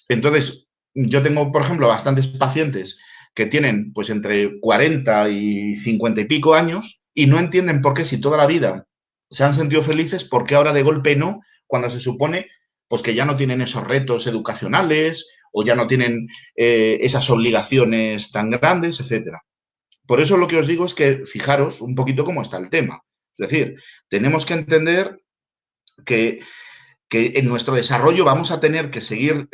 Entonces, yo tengo, por ejemplo, bastantes pacientes que tienen pues entre 40 y 50 y pico años y no entienden por qué si toda la vida se han sentido felices, por qué ahora de golpe no, cuando se supone pues que ya no tienen esos retos educacionales o ya no tienen esas obligaciones tan grandes, etcétera. Por eso lo que os digo es que fijaros un poquito cómo está el tema. Es decir, tenemos que entender que en nuestro desarrollo vamos a tener que seguir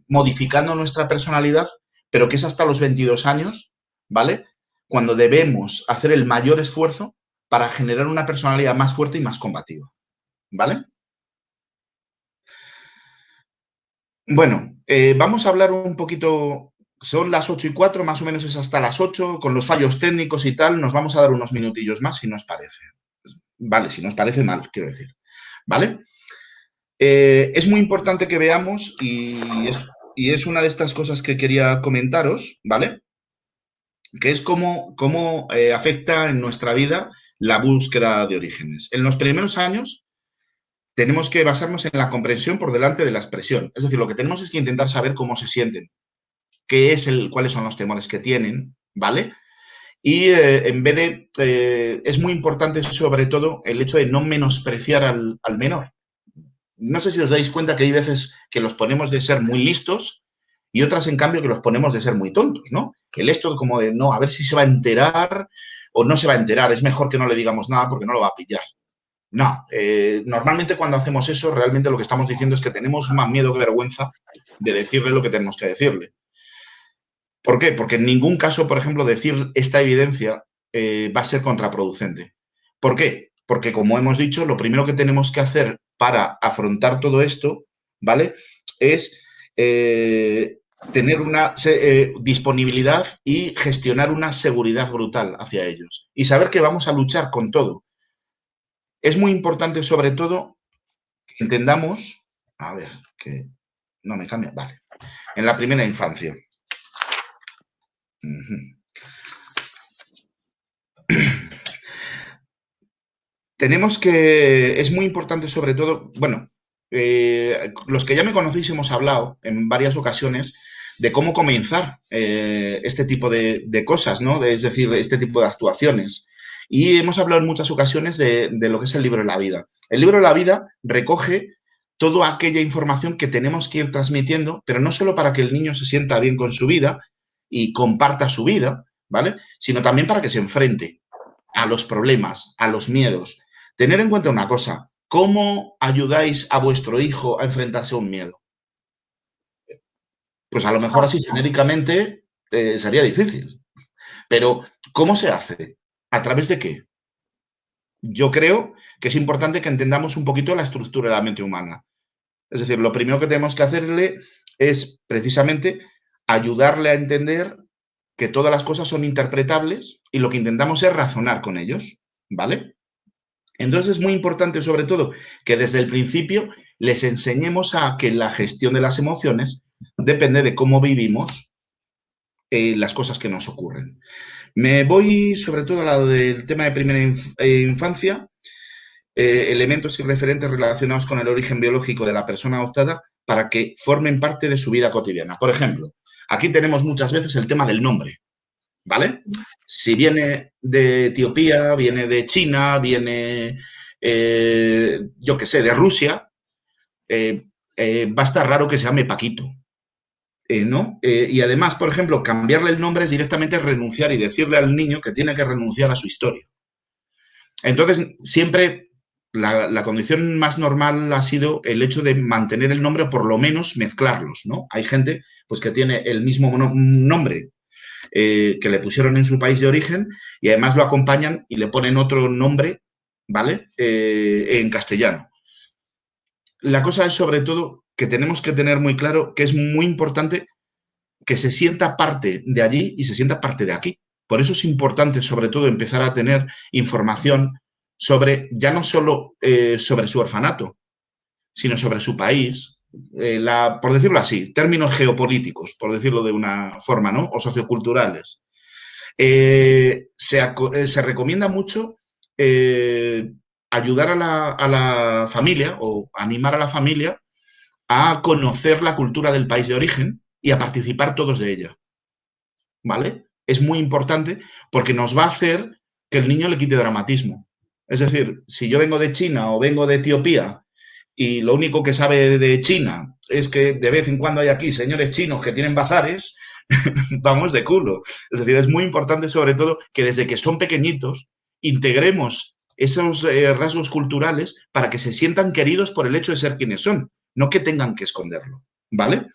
modificando nuestra personalidad, pero que es hasta los 22 años, ¿vale? Cuando debemos hacer el mayor esfuerzo para generar una personalidad más fuerte y más combativa, ¿vale? Bueno, vamos a hablar un poquito, son las 8:04, más o menos es hasta las 8, con los fallos técnicos y tal, nos vamos a dar unos minutillos más si nos parece. Vale, si nos parece mal, quiero decir, ¿vale? Es muy importante que veamos, y es una de estas cosas que quería comentaros, ¿vale? Que es cómo afecta en nuestra vida la búsqueda de orígenes. En los primeros años tenemos que basarnos en la comprensión por delante de la expresión. Es decir, lo que tenemos es que intentar saber cómo se sienten, cuáles son los temores que tienen, ¿vale? Y en vez de... es muy importante sobre todo el hecho de no menospreciar al menor. No sé si os dais cuenta que hay veces que los ponemos de ser muy listos y otras, en cambio, que los ponemos de ser muy tontos, ¿no? El esto como de, no, a ver si se va a enterar o no se va a enterar. Es mejor que no le digamos nada porque no lo va a pillar. No, normalmente cuando hacemos eso, realmente lo que estamos diciendo es que tenemos más miedo que vergüenza de decirle lo que tenemos que decirle. ¿Por qué? Porque en ningún caso, por ejemplo, decir esta evidencia va a ser contraproducente. ¿Por qué? Porque, como hemos dicho, lo primero que tenemos que hacer para afrontar todo esto, ¿vale? Es tener una disponibilidad y gestionar una seguridad brutal hacia ellos. Y saber que vamos a luchar con todo. Es muy importante, sobre todo, que entendamos... A ver, que no me cambia. Vale. En la primera infancia. Tenemos que... Es muy importante, sobre todo... Bueno, los que ya me conocéis hemos hablado en varias ocasiones de cómo comenzar este tipo de cosas, ¿no? Es decir, este tipo de actuaciones. Y hemos hablado en muchas ocasiones de lo que es el libro de la vida. El libro de la vida recoge toda aquella información que tenemos que ir transmitiendo, pero no solo para que el niño se sienta bien con su vida y comparta su vida, ¿vale? Sino también para que se enfrente a los problemas, a los miedos. Tener en cuenta una cosa, ¿cómo ayudáis a vuestro hijo a enfrentarse a un miedo? Pues a lo mejor así genéricamente sería difícil. Pero, ¿cómo se hace? ¿A través de qué? Yo creo que es importante que entendamos un poquito la estructura de la mente humana. Es decir, lo primero que tenemos que hacerle es precisamente ayudarle a entender que todas las cosas son interpretables y lo que intentamos es razonar con ellos, ¿vale? Entonces es muy importante, sobre todo, que desde el principio les enseñemos a que la gestión de las emociones depende de cómo vivimos las cosas que nos ocurren. Me voy sobre todo a lado del tema de primera infancia, elementos y referentes relacionados con el origen biológico de la persona adoptada para que formen parte de su vida cotidiana. Por ejemplo, aquí tenemos muchas veces el tema del nombre, ¿vale? Si viene de Etiopía, viene de China, viene, yo qué sé, de Rusia, va a estar raro que se llame Paquito, ¿no? Y además, por ejemplo, cambiarle el nombre es directamente renunciar y decirle al niño que tiene que renunciar a su historia. Entonces, siempre la condición más normal ha sido el hecho de mantener el nombre o por lo menos mezclarlos, ¿no? Hay gente pues, que tiene el mismo nombre que le pusieron en su país de origen y además lo acompañan y le ponen otro nombre, ¿vale? En castellano. La cosa es sobre todo que tenemos que tener muy claro que es muy importante que se sienta parte de allí y se sienta parte de aquí. Por eso es importante sobre todo empezar a tener información sobre, ya no solo sobre su orfanato, sino sobre su país, por decirlo así, términos geopolíticos, por decirlo de una forma, ¿no? O socioculturales. Se recomienda mucho ayudar a la familia o animar a la familia a conocer la cultura del país de origen y a participar todos de ella, ¿vale? Es muy importante porque nos va a hacer que el niño le quite dramatismo. Es decir, si yo vengo de China o vengo de Etiopía y lo único que sabe de China es que de vez en cuando hay aquí señores chinos que tienen bazares, vamos de culo. Es decir, es muy importante sobre todo que desde que son pequeñitos integremos esos rasgos culturales para que se sientan queridos por el hecho de ser quienes son, no que tengan que esconderlo, ¿vale?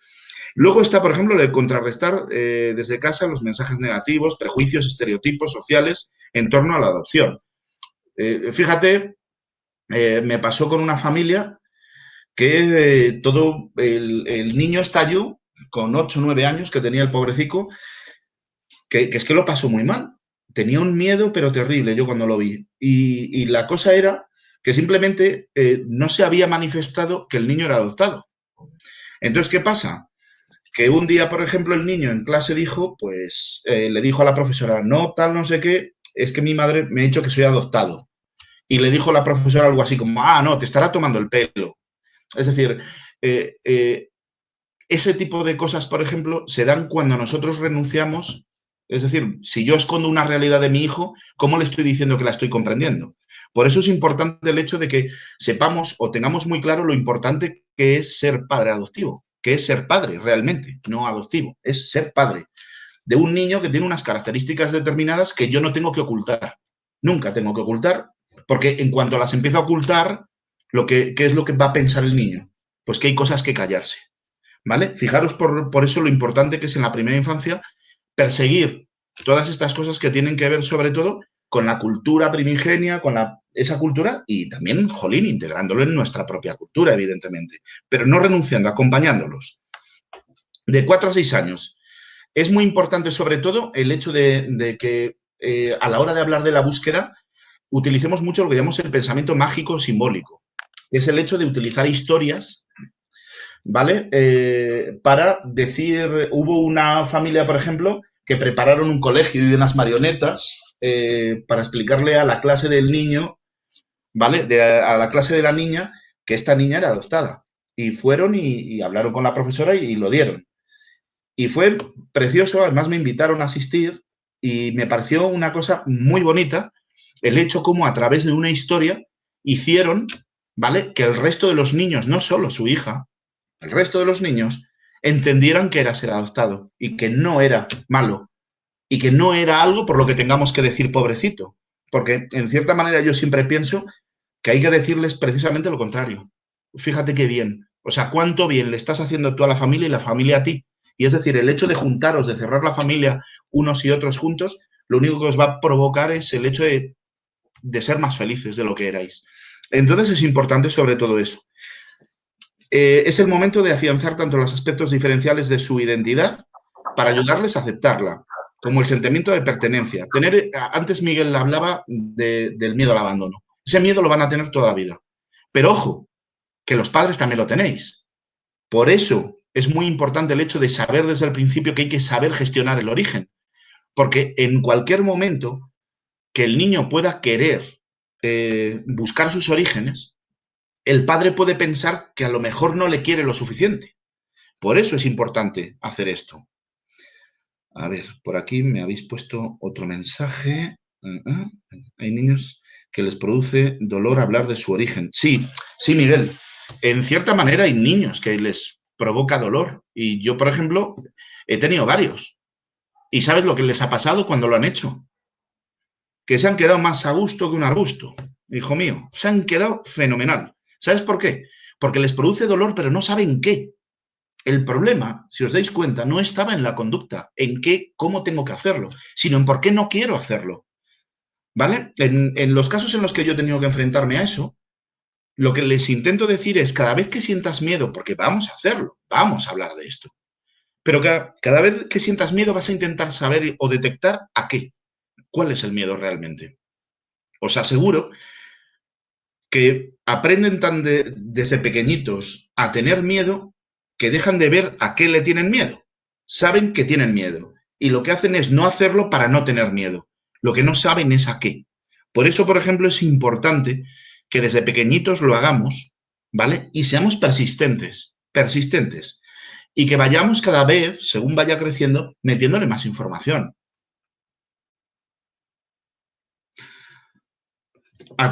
Luego está, por ejemplo, el contrarrestar desde casa los mensajes negativos, prejuicios, estereotipos sociales en torno a la adopción. Fíjate, me pasó con una familia que todo el niño estalló con 8 o 9 años que tenía el pobrecico, que es que lo pasó muy mal. Tenía un miedo, pero terrible, yo cuando lo vi. Y la cosa era que simplemente no se había manifestado que el niño era adoptado. Entonces, ¿qué pasa? Que un día, por ejemplo, el niño en clase dijo, pues, le dijo a la profesora, no, tal, no sé qué, es que mi madre me ha dicho que soy adoptado. Y le dijo la profesora algo así como, ah, no, te estará tomando el pelo. Es decir, ese tipo de cosas, por ejemplo, se dan cuando nosotros renunciamos Es decir, si yo escondo una realidad de mi hijo, ¿cómo le estoy diciendo que la estoy comprendiendo? Por eso es importante el hecho de que sepamos o tengamos muy claro lo importante que es ser padre adoptivo, que es ser padre realmente, no adoptivo, es ser padre de un niño que tiene unas características determinadas que yo no tengo que ocultar. Nunca tengo que ocultar, porque en cuanto las empiezo a ocultar, ¿qué es lo que va a pensar el niño? Pues que hay cosas que callarse, ¿vale? Fijaros por eso lo importante que es en la primera infancia perseguir todas estas cosas que tienen que ver sobre todo con la cultura primigenia, con esa cultura y también, jolín, integrándolo en nuestra propia cultura, evidentemente, pero no renunciando, acompañándolos. De 4 a 6 años. Es muy importante, sobre todo, el hecho de que a la hora de hablar de la búsqueda utilicemos mucho lo que llamamos el pensamiento mágico simbólico, que es el hecho de utilizar historias, ¿vale? Para decir, hubo una familia, por ejemplo, que prepararon un colegio y unas marionetas para explicarle a la clase del niño, ¿vale? A la clase de la niña, que esta niña era adoptada. Y fueron y hablaron con la profesora y lo dieron. Y fue precioso, además me invitaron a asistir y me pareció una cosa muy bonita el hecho como a través de una historia hicieron, ¿vale? Que el resto de los niños, no solo su hija, el resto de los niños entendieran que era ser adoptado y que no era malo y que no era algo por lo que tengamos que decir pobrecito. Porque en cierta manera yo siempre pienso que hay que decirles precisamente lo contrario. Fíjate qué bien. O sea, cuánto bien le estás haciendo tú a la familia y la familia a ti. Y es decir, el hecho de juntaros, de cerrar la familia unos y otros juntos, lo único que os va a provocar es el hecho de ser más felices de lo que erais. Entonces es importante sobre todo eso. Es el momento de afianzar tanto los aspectos diferenciales de su identidad para ayudarles a aceptarla, como el sentimiento de pertenencia. Antes Miguel hablaba del miedo al abandono. Ese miedo lo van a tener toda la vida. Pero ojo, que los padres también lo tenéis. Por eso es muy importante el hecho de saber desde el principio que hay que saber gestionar el origen. Porque en cualquier momento que el niño pueda querer buscar sus orígenes, el padre puede pensar que a lo mejor no le quiere lo suficiente. Por eso es importante hacer esto. A ver, por aquí me habéis puesto otro mensaje. Hay niños que les produce dolor hablar de su origen. Sí, Miguel. En cierta manera hay niños que les provoca dolor. Y yo, por ejemplo, he tenido varios. ¿Y sabes lo que les ha pasado cuando lo han hecho? Que se han quedado más a gusto que un arbusto. Hijo mío, se han quedado fenomenal. ¿Sabes por qué? Porque les produce dolor, pero no saben qué. El problema, si os dais cuenta, no estaba en la conducta, en cómo tengo que hacerlo, sino en por qué no quiero hacerlo. ¿Vale? En los casos en los que yo he tenido que enfrentarme a eso, lo que les intento decir es, cada vez que sientas miedo, porque vamos a hacerlo, vamos a hablar de esto, pero cada vez que sientas miedo vas a intentar saber o detectar a qué, cuál es el miedo realmente. Os aseguro que aprenden desde pequeñitos a tener miedo que dejan de ver a qué le tienen miedo. Saben que tienen miedo y lo que hacen es no hacerlo para no tener miedo. Lo que no saben es a qué. Por eso, por ejemplo, es importante que desde pequeñitos lo hagamos, ¿vale? Y seamos persistentes, y que vayamos cada vez, según vaya creciendo, metiéndole más información. A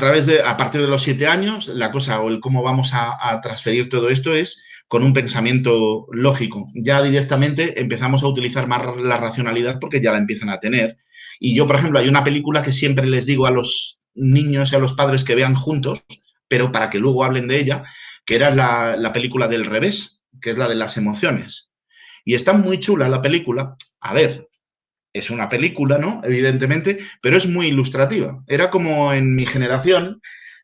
partir de los 7 años, la cosa o el cómo vamos a transferir todo esto es con un pensamiento lógico. Ya directamente empezamos a utilizar más la racionalidad porque ya la empiezan a tener. Y yo, por ejemplo, hay una película que siempre les digo a los niños y a los padres que vean juntos, pero para que luego hablen de ella, que era la película del revés, que es la de las emociones. Y está muy chula la película. A ver, es una película, ¿no? Evidentemente, pero es muy ilustrativa. Era como en mi generación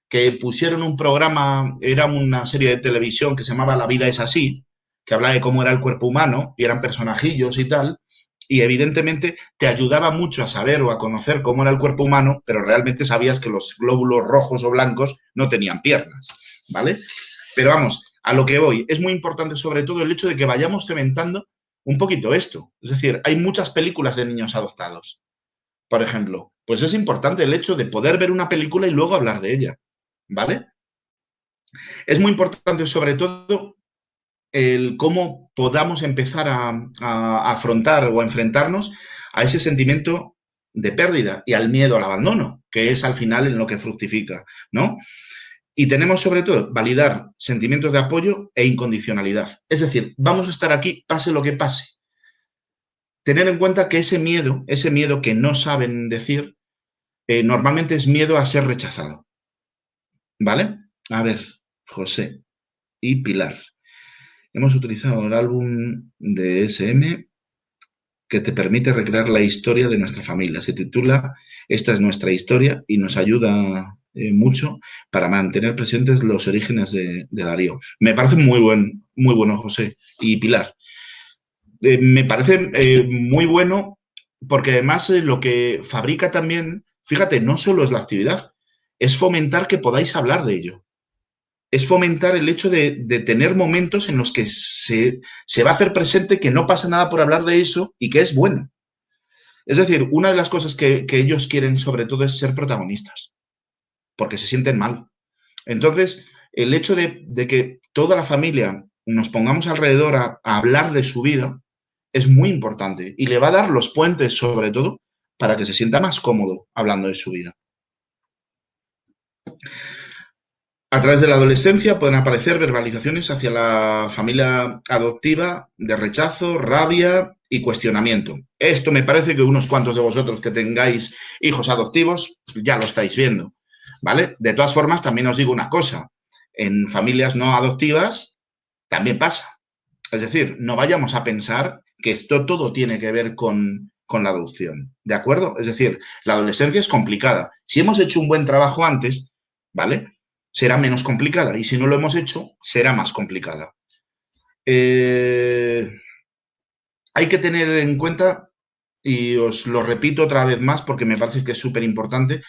que pusieron un programa, era una serie de televisión que se llamaba La vida es así, que hablaba de cómo era el cuerpo humano y eran personajillos y tal, y evidentemente te ayudaba mucho a saber o a conocer cómo era el cuerpo humano, pero realmente sabías que los glóbulos rojos o blancos no tenían piernas, ¿vale? Pero vamos, a lo que voy, es muy importante sobre todo el hecho de que vayamos cementando un poquito esto. Es decir, hay muchas películas de niños adoptados, por ejemplo. Pues es importante el hecho de poder ver una película y luego hablar de ella, ¿vale? Es muy importante sobre todo el cómo podamos empezar a afrontar o a enfrentarnos a ese sentimiento de pérdida y al miedo al abandono, que es al final en lo que fructifica, ¿no? Y tenemos sobre todo validar sentimientos de apoyo e incondicionalidad. Es decir, vamos a estar aquí pase lo que pase. Tener en cuenta que ese miedo que no saben decir, normalmente es miedo a ser rechazado. ¿Vale? A ver, José y Pilar. Hemos utilizado el álbum de SM que te permite recrear la historia de nuestra familia. Se titula Esta es nuestra historia y nos ayuda mucho para mantener presentes los orígenes de Darío. Me parece muy bueno, José y Pilar. Me parece muy bueno porque además lo que fabrica también, fíjate, no solo es la actividad, es fomentar que podáis hablar de ello. Es fomentar el hecho de tener momentos en los que se va a hacer presente que no pasa nada por hablar de eso y que es bueno. Es decir, una de las cosas que ellos quieren sobre todo es ser protagonistas, porque se sienten mal. Entonces, el hecho de que toda la familia nos pongamos alrededor a hablar de su vida es muy importante y le va a dar los puentes, sobre todo, para que se sienta más cómodo hablando de su vida. A través de la adolescencia pueden aparecer verbalizaciones hacia la familia adoptiva de rechazo, rabia y cuestionamiento. Esto me parece que unos cuantos de vosotros que tengáis hijos adoptivos ya lo estáis viendo, ¿vale? De todas formas, también os digo una cosa. En familias no adoptivas también pasa. Es decir, no vayamos a pensar que esto todo tiene que ver con la adopción, ¿de acuerdo? Es decir, la adolescencia es complicada. Si hemos hecho un buen trabajo antes, ¿vale?, será menos complicada. Y si no lo hemos hecho, será más complicada. Hay que tener en cuenta, y os lo repito otra vez más porque me parece que es súper importante,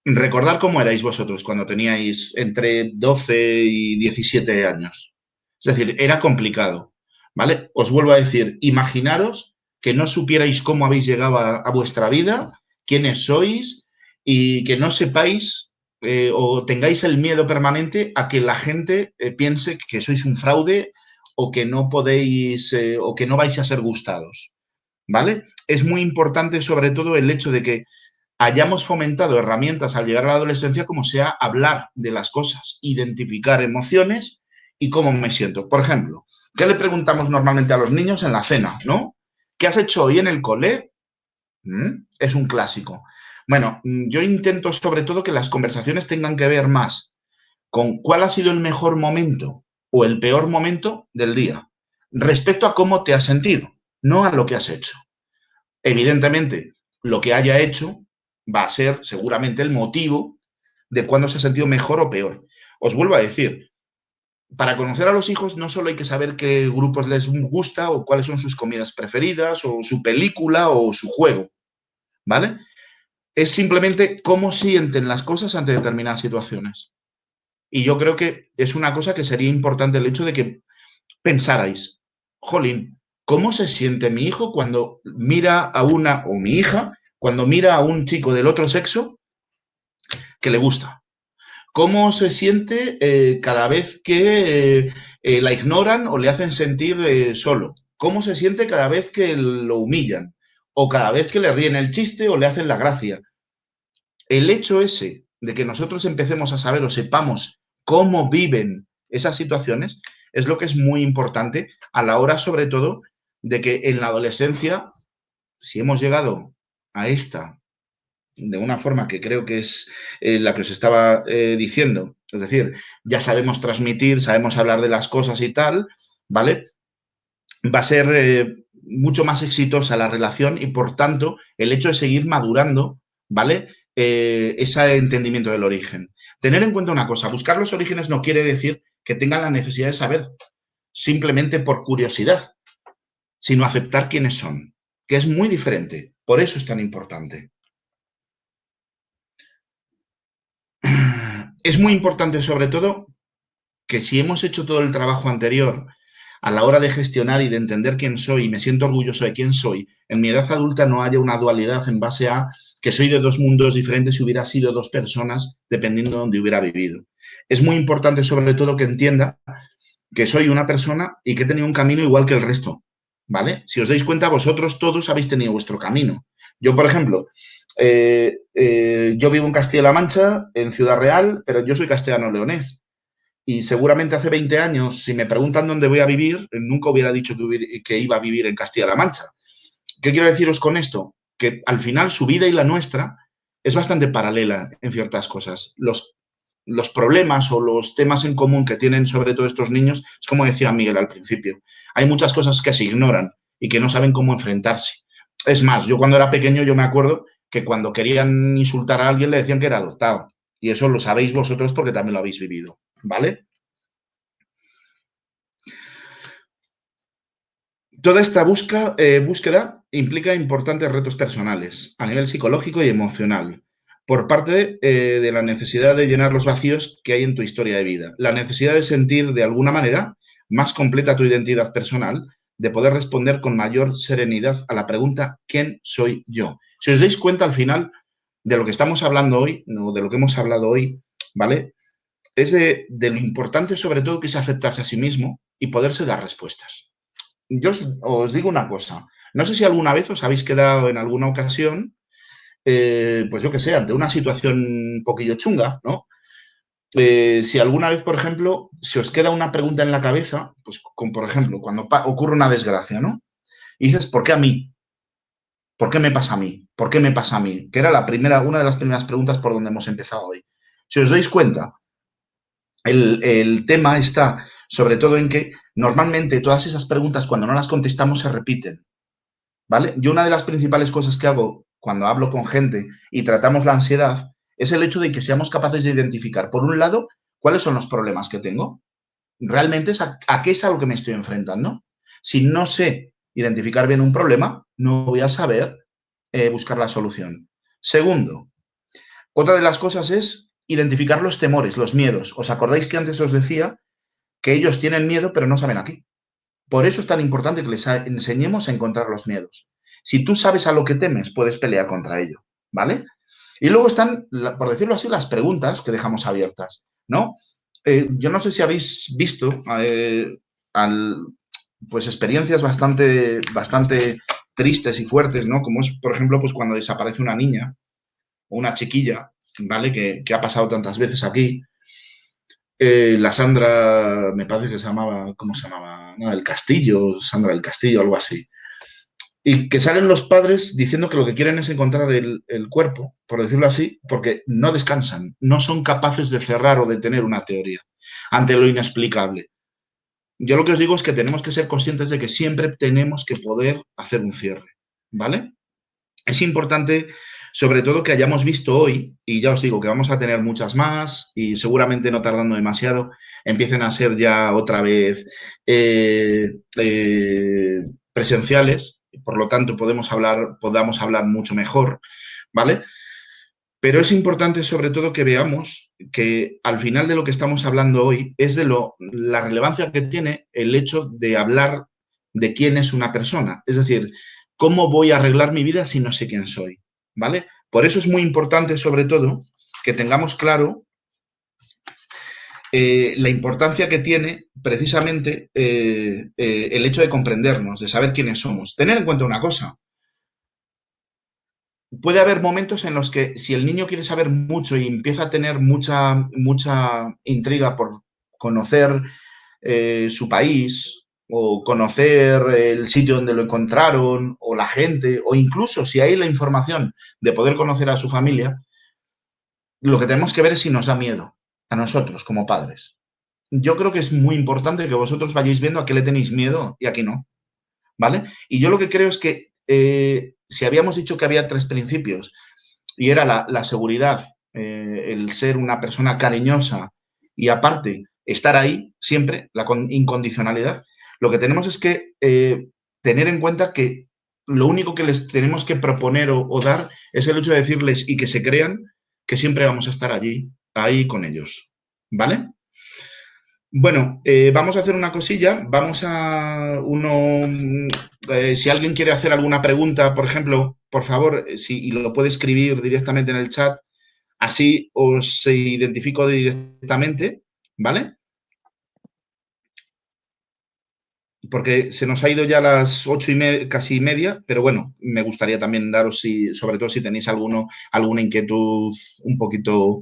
recordar cómo erais vosotros cuando teníais entre 12 y 17 años. Es decir, era complicado, ¿vale? Os vuelvo a decir, imaginaros que no supierais cómo habéis llegado a vuestra vida, quiénes sois y que no sepáis o tengáis el miedo permanente a que la gente piense que sois un fraude o que no podéis o que no vais a ser gustados, ¿vale? Es muy importante sobre todo el hecho de que hayamos fomentado herramientas al llegar a la adolescencia como sea hablar de las cosas, identificar emociones y cómo me siento. Por ejemplo, ¿qué le preguntamos normalmente a los niños en la cena, no? ¿Qué has hecho hoy en el cole? Es un clásico. Bueno, yo intento sobre todo que las conversaciones tengan que ver más con cuál ha sido el mejor momento o el peor momento del día respecto a cómo te has sentido, no a lo que has hecho. Evidentemente, lo que haya hecho va a ser seguramente el motivo de cuándo se ha sentido mejor o peor. Os vuelvo a decir, para conocer a los hijos no solo hay que saber qué grupos les gusta o cuáles son sus comidas preferidas o su película o su juego, ¿vale? Es simplemente cómo sienten las cosas ante determinadas situaciones. Y yo creo que es una cosa que sería importante el hecho de que pensarais, jolín, ¿cómo se siente mi hijo cuando mira a una, o mi hija, cuando mira a un chico del otro sexo que le gusta? ¿Cómo se siente cada vez que la ignoran o le hacen sentir solo? ¿Cómo se siente cada vez que lo humillan? O cada vez que le ríen el chiste o le hacen la gracia. El hecho ese de que nosotros empecemos a saber o sepamos cómo viven esas situaciones es lo que es muy importante a la hora, sobre todo, de que en la adolescencia, si hemos llegado a esta de una forma que creo que es la que os estaba diciendo, es decir, ya sabemos transmitir, sabemos hablar de las cosas y tal, ¿vale? Va a ser mucho más exitosa la relación y, por tanto, el hecho de seguir madurando, ¿vale? Ese entendimiento del origen. Tener en cuenta una cosa, buscar los orígenes no quiere decir que tengan la necesidad de saber, simplemente por curiosidad, sino aceptar quiénes son, que es muy diferente. Por eso es tan importante. Es muy importante, sobre todo, que si hemos hecho todo el trabajo anterior a la hora de gestionar y de entender quién soy y me siento orgulloso de quién soy, en mi edad adulta no haya una dualidad en base a que soy de dos mundos diferentes y hubiera sido dos personas dependiendo de dónde hubiera vivido. Es muy importante, sobre todo, que entienda que soy una persona y que he tenido un camino igual que el resto, ¿vale? Si os dais cuenta, vosotros todos habéis tenido vuestro camino. Yo, por ejemplo, yo vivo en Castilla-La Mancha, en Ciudad Real, pero yo soy castellano-leonés. Y seguramente hace 20 años, si me preguntan dónde voy a vivir, nunca hubiera dicho que iba a vivir en Castilla-La Mancha. ¿Qué quiero deciros con esto? Que al final su vida y la nuestra es bastante paralela en ciertas cosas. Los problemas o los temas en común que tienen sobre todo estos niños, es como decía Miguel al principio, hay muchas cosas que se ignoran y que no saben cómo enfrentarse. Es más, yo cuando era pequeño yo me acuerdo que cuando querían insultar a alguien le decían que era adoptado. Y eso lo sabéis vosotros porque también lo habéis vivido, ¿vale? Toda esta búsqueda implica importantes retos personales a nivel psicológico y emocional por parte de la necesidad de llenar los vacíos que hay en tu historia de vida, la necesidad de sentir de alguna manera más completa tu identidad personal, de poder responder con mayor serenidad a la pregunta ¿quién soy yo? Si os dais cuenta al final de lo que estamos hablando hoy, o de lo que hemos hablado hoy, ¿vale? Es de lo importante sobre todo que es aceptarse a sí mismo y poderse dar respuestas. Yo os digo una cosa, no sé si alguna vez os habéis quedado en alguna ocasión, pues yo que sé, ante una situación un poquillo chunga, ¿no? Si alguna vez, por ejemplo, se os queda una pregunta en la cabeza, pues como por ejemplo, cuando ocurre una desgracia, ¿no? Y dices, ¿por qué a mí? ¿Por qué me pasa a mí? ¿Por qué me pasa a mí? Que era una de las primeras preguntas por donde hemos empezado hoy. Si os dais cuenta, el tema está sobre todo en que normalmente todas esas preguntas cuando no las contestamos se repiten, ¿vale? Yo una de las principales cosas que hago cuando hablo con gente y tratamos la ansiedad es el hecho de que seamos capaces de identificar, por un lado, cuáles son los problemas que tengo, realmente es a qué es a lo que me estoy enfrentando. Si no sé identificar bien un problema, no voy a saber buscar la solución. Segundo, otra de las cosas es identificar los temores, los miedos. ¿Os acordáis que antes os decía que ellos tienen miedo pero no saben a qué? Por eso es tan importante que les enseñemos a encontrar los miedos. Si tú sabes a lo que temes, puedes pelear contra ello, ¿vale? Y luego están, por decirlo así, las preguntas que dejamos abiertas, ¿no? Yo no sé si habéis visto pues experiencias bastante tristes y fuertes, ¿no? Como es, por ejemplo, pues cuando desaparece una niña o una chiquilla, ¿vale? Que ha pasado tantas veces aquí. La Sandra, me parece que se llamaba, ¿cómo se llamaba? No, el Castillo, Sandra del Castillo, algo así. Y que salen los padres diciendo que lo que quieren es encontrar el cuerpo, por decirlo así, porque no descansan, no son capaces de cerrar o de tener una teoría ante lo inexplicable. Yo lo que os digo es que tenemos que ser conscientes de que siempre tenemos que poder hacer un cierre, ¿vale? Es importante, sobre todo, que hayamos visto hoy, y ya os digo que vamos a tener muchas más y seguramente no tardando demasiado, empiecen a ser ya otra vez presenciales, por lo tanto podamos hablar mucho mejor, ¿vale? Pero es importante sobre todo que veamos que al final de lo que estamos hablando hoy es de la relevancia que tiene el hecho de hablar de quién es una persona. Es decir, ¿cómo voy a arreglar mi vida si no sé quién soy? ¿Vale? Por eso es muy importante sobre todo que tengamos claro la importancia que tiene precisamente el hecho de comprendernos, de saber quiénes somos. Tener en cuenta una cosa. Puede haber momentos en los que si el niño quiere saber mucho y empieza a tener mucha intriga por conocer su país o conocer el sitio donde lo encontraron o la gente o incluso si hay la información de poder conocer a su familia, lo que tenemos que ver es si nos da miedo a nosotros como padres. Yo creo que es muy importante que vosotros vayáis viendo a qué le tenéis miedo y a qué no, ¿vale? Y yo lo que creo es que si habíamos dicho que había 3 principios y era la seguridad, el ser una persona cariñosa y aparte estar ahí siempre, la incondicionalidad, lo que tenemos es que tener en cuenta que lo único que les tenemos que proponer o dar es el hecho de decirles y que se crean que siempre vamos a estar allí, ahí con ellos, ¿vale? Bueno, vamos a hacer una cosilla, si alguien quiere hacer alguna pregunta, por ejemplo, por favor, y lo puede escribir directamente en el chat, así os identifico directamente, ¿vale? porque se nos ha ido ya las 8:30, casi media, pero bueno, me gustaría también daros, sobre todo si tenéis alguna inquietud un poquito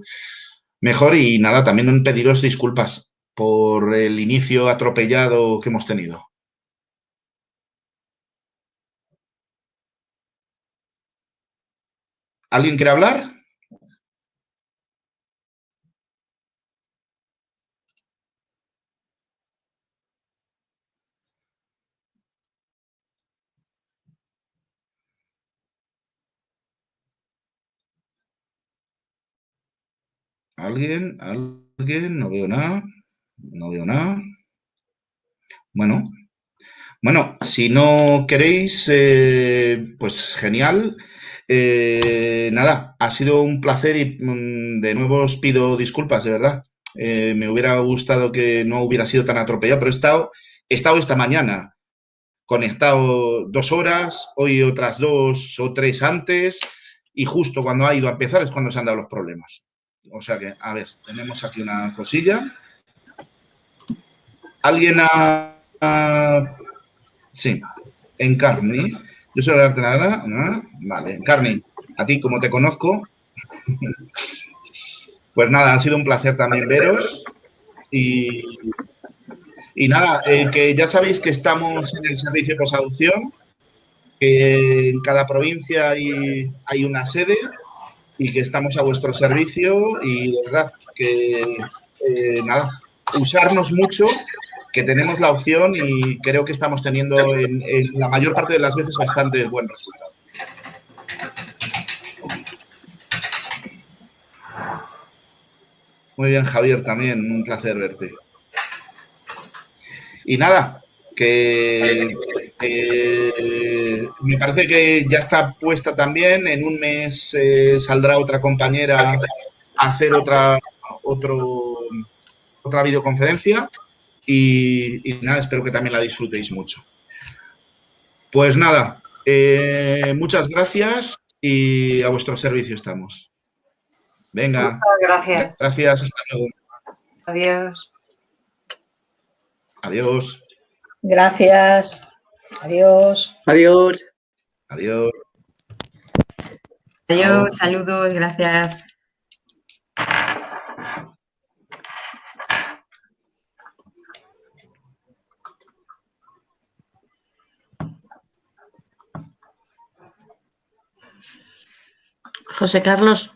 mejor, y nada, también pediros disculpas por el inicio atropellado que hemos tenido. ¿Alguien quiere hablar? ¿Alguien? No veo nada. No veo nada. Bueno, si no queréis, pues genial. Nada, ha sido un placer y de nuevo os pido disculpas, de verdad. Me hubiera gustado que no hubiera sido tan atropellado, pero he estado esta mañana conectado 2 horas, hoy otras 2 o 3 antes, y justo cuando ha ido a empezar es cuando se han dado los problemas. O sea que, a ver, tenemos aquí una cosilla. ¿Alguien sí, Encarni. Yo soy darte nada. Vale, Encarni, a ti como te conozco, pues nada, ha sido un placer también veros. Y nada, que ya sabéis que estamos en el servicio de posadopción, que en cada provincia hay una sede y que estamos a vuestro servicio, y de verdad que nada, usarnos mucho, que tenemos la opción y creo que estamos teniendo en la mayor parte de las veces bastante buen resultado. Muy bien, Javier, también un placer verte. Y nada, que me parece que ya está puesta también. En un mes saldrá otra compañera a hacer otra videoconferencia y nada, espero que también la disfrutéis mucho. Pues nada, muchas gracias y a vuestro servicio estamos. Venga. Muchas gracias. Gracias, hasta luego. Adiós. Adiós. Gracias. Adiós. Adiós. Adiós. Adiós, saludos, gracias. José Carlos.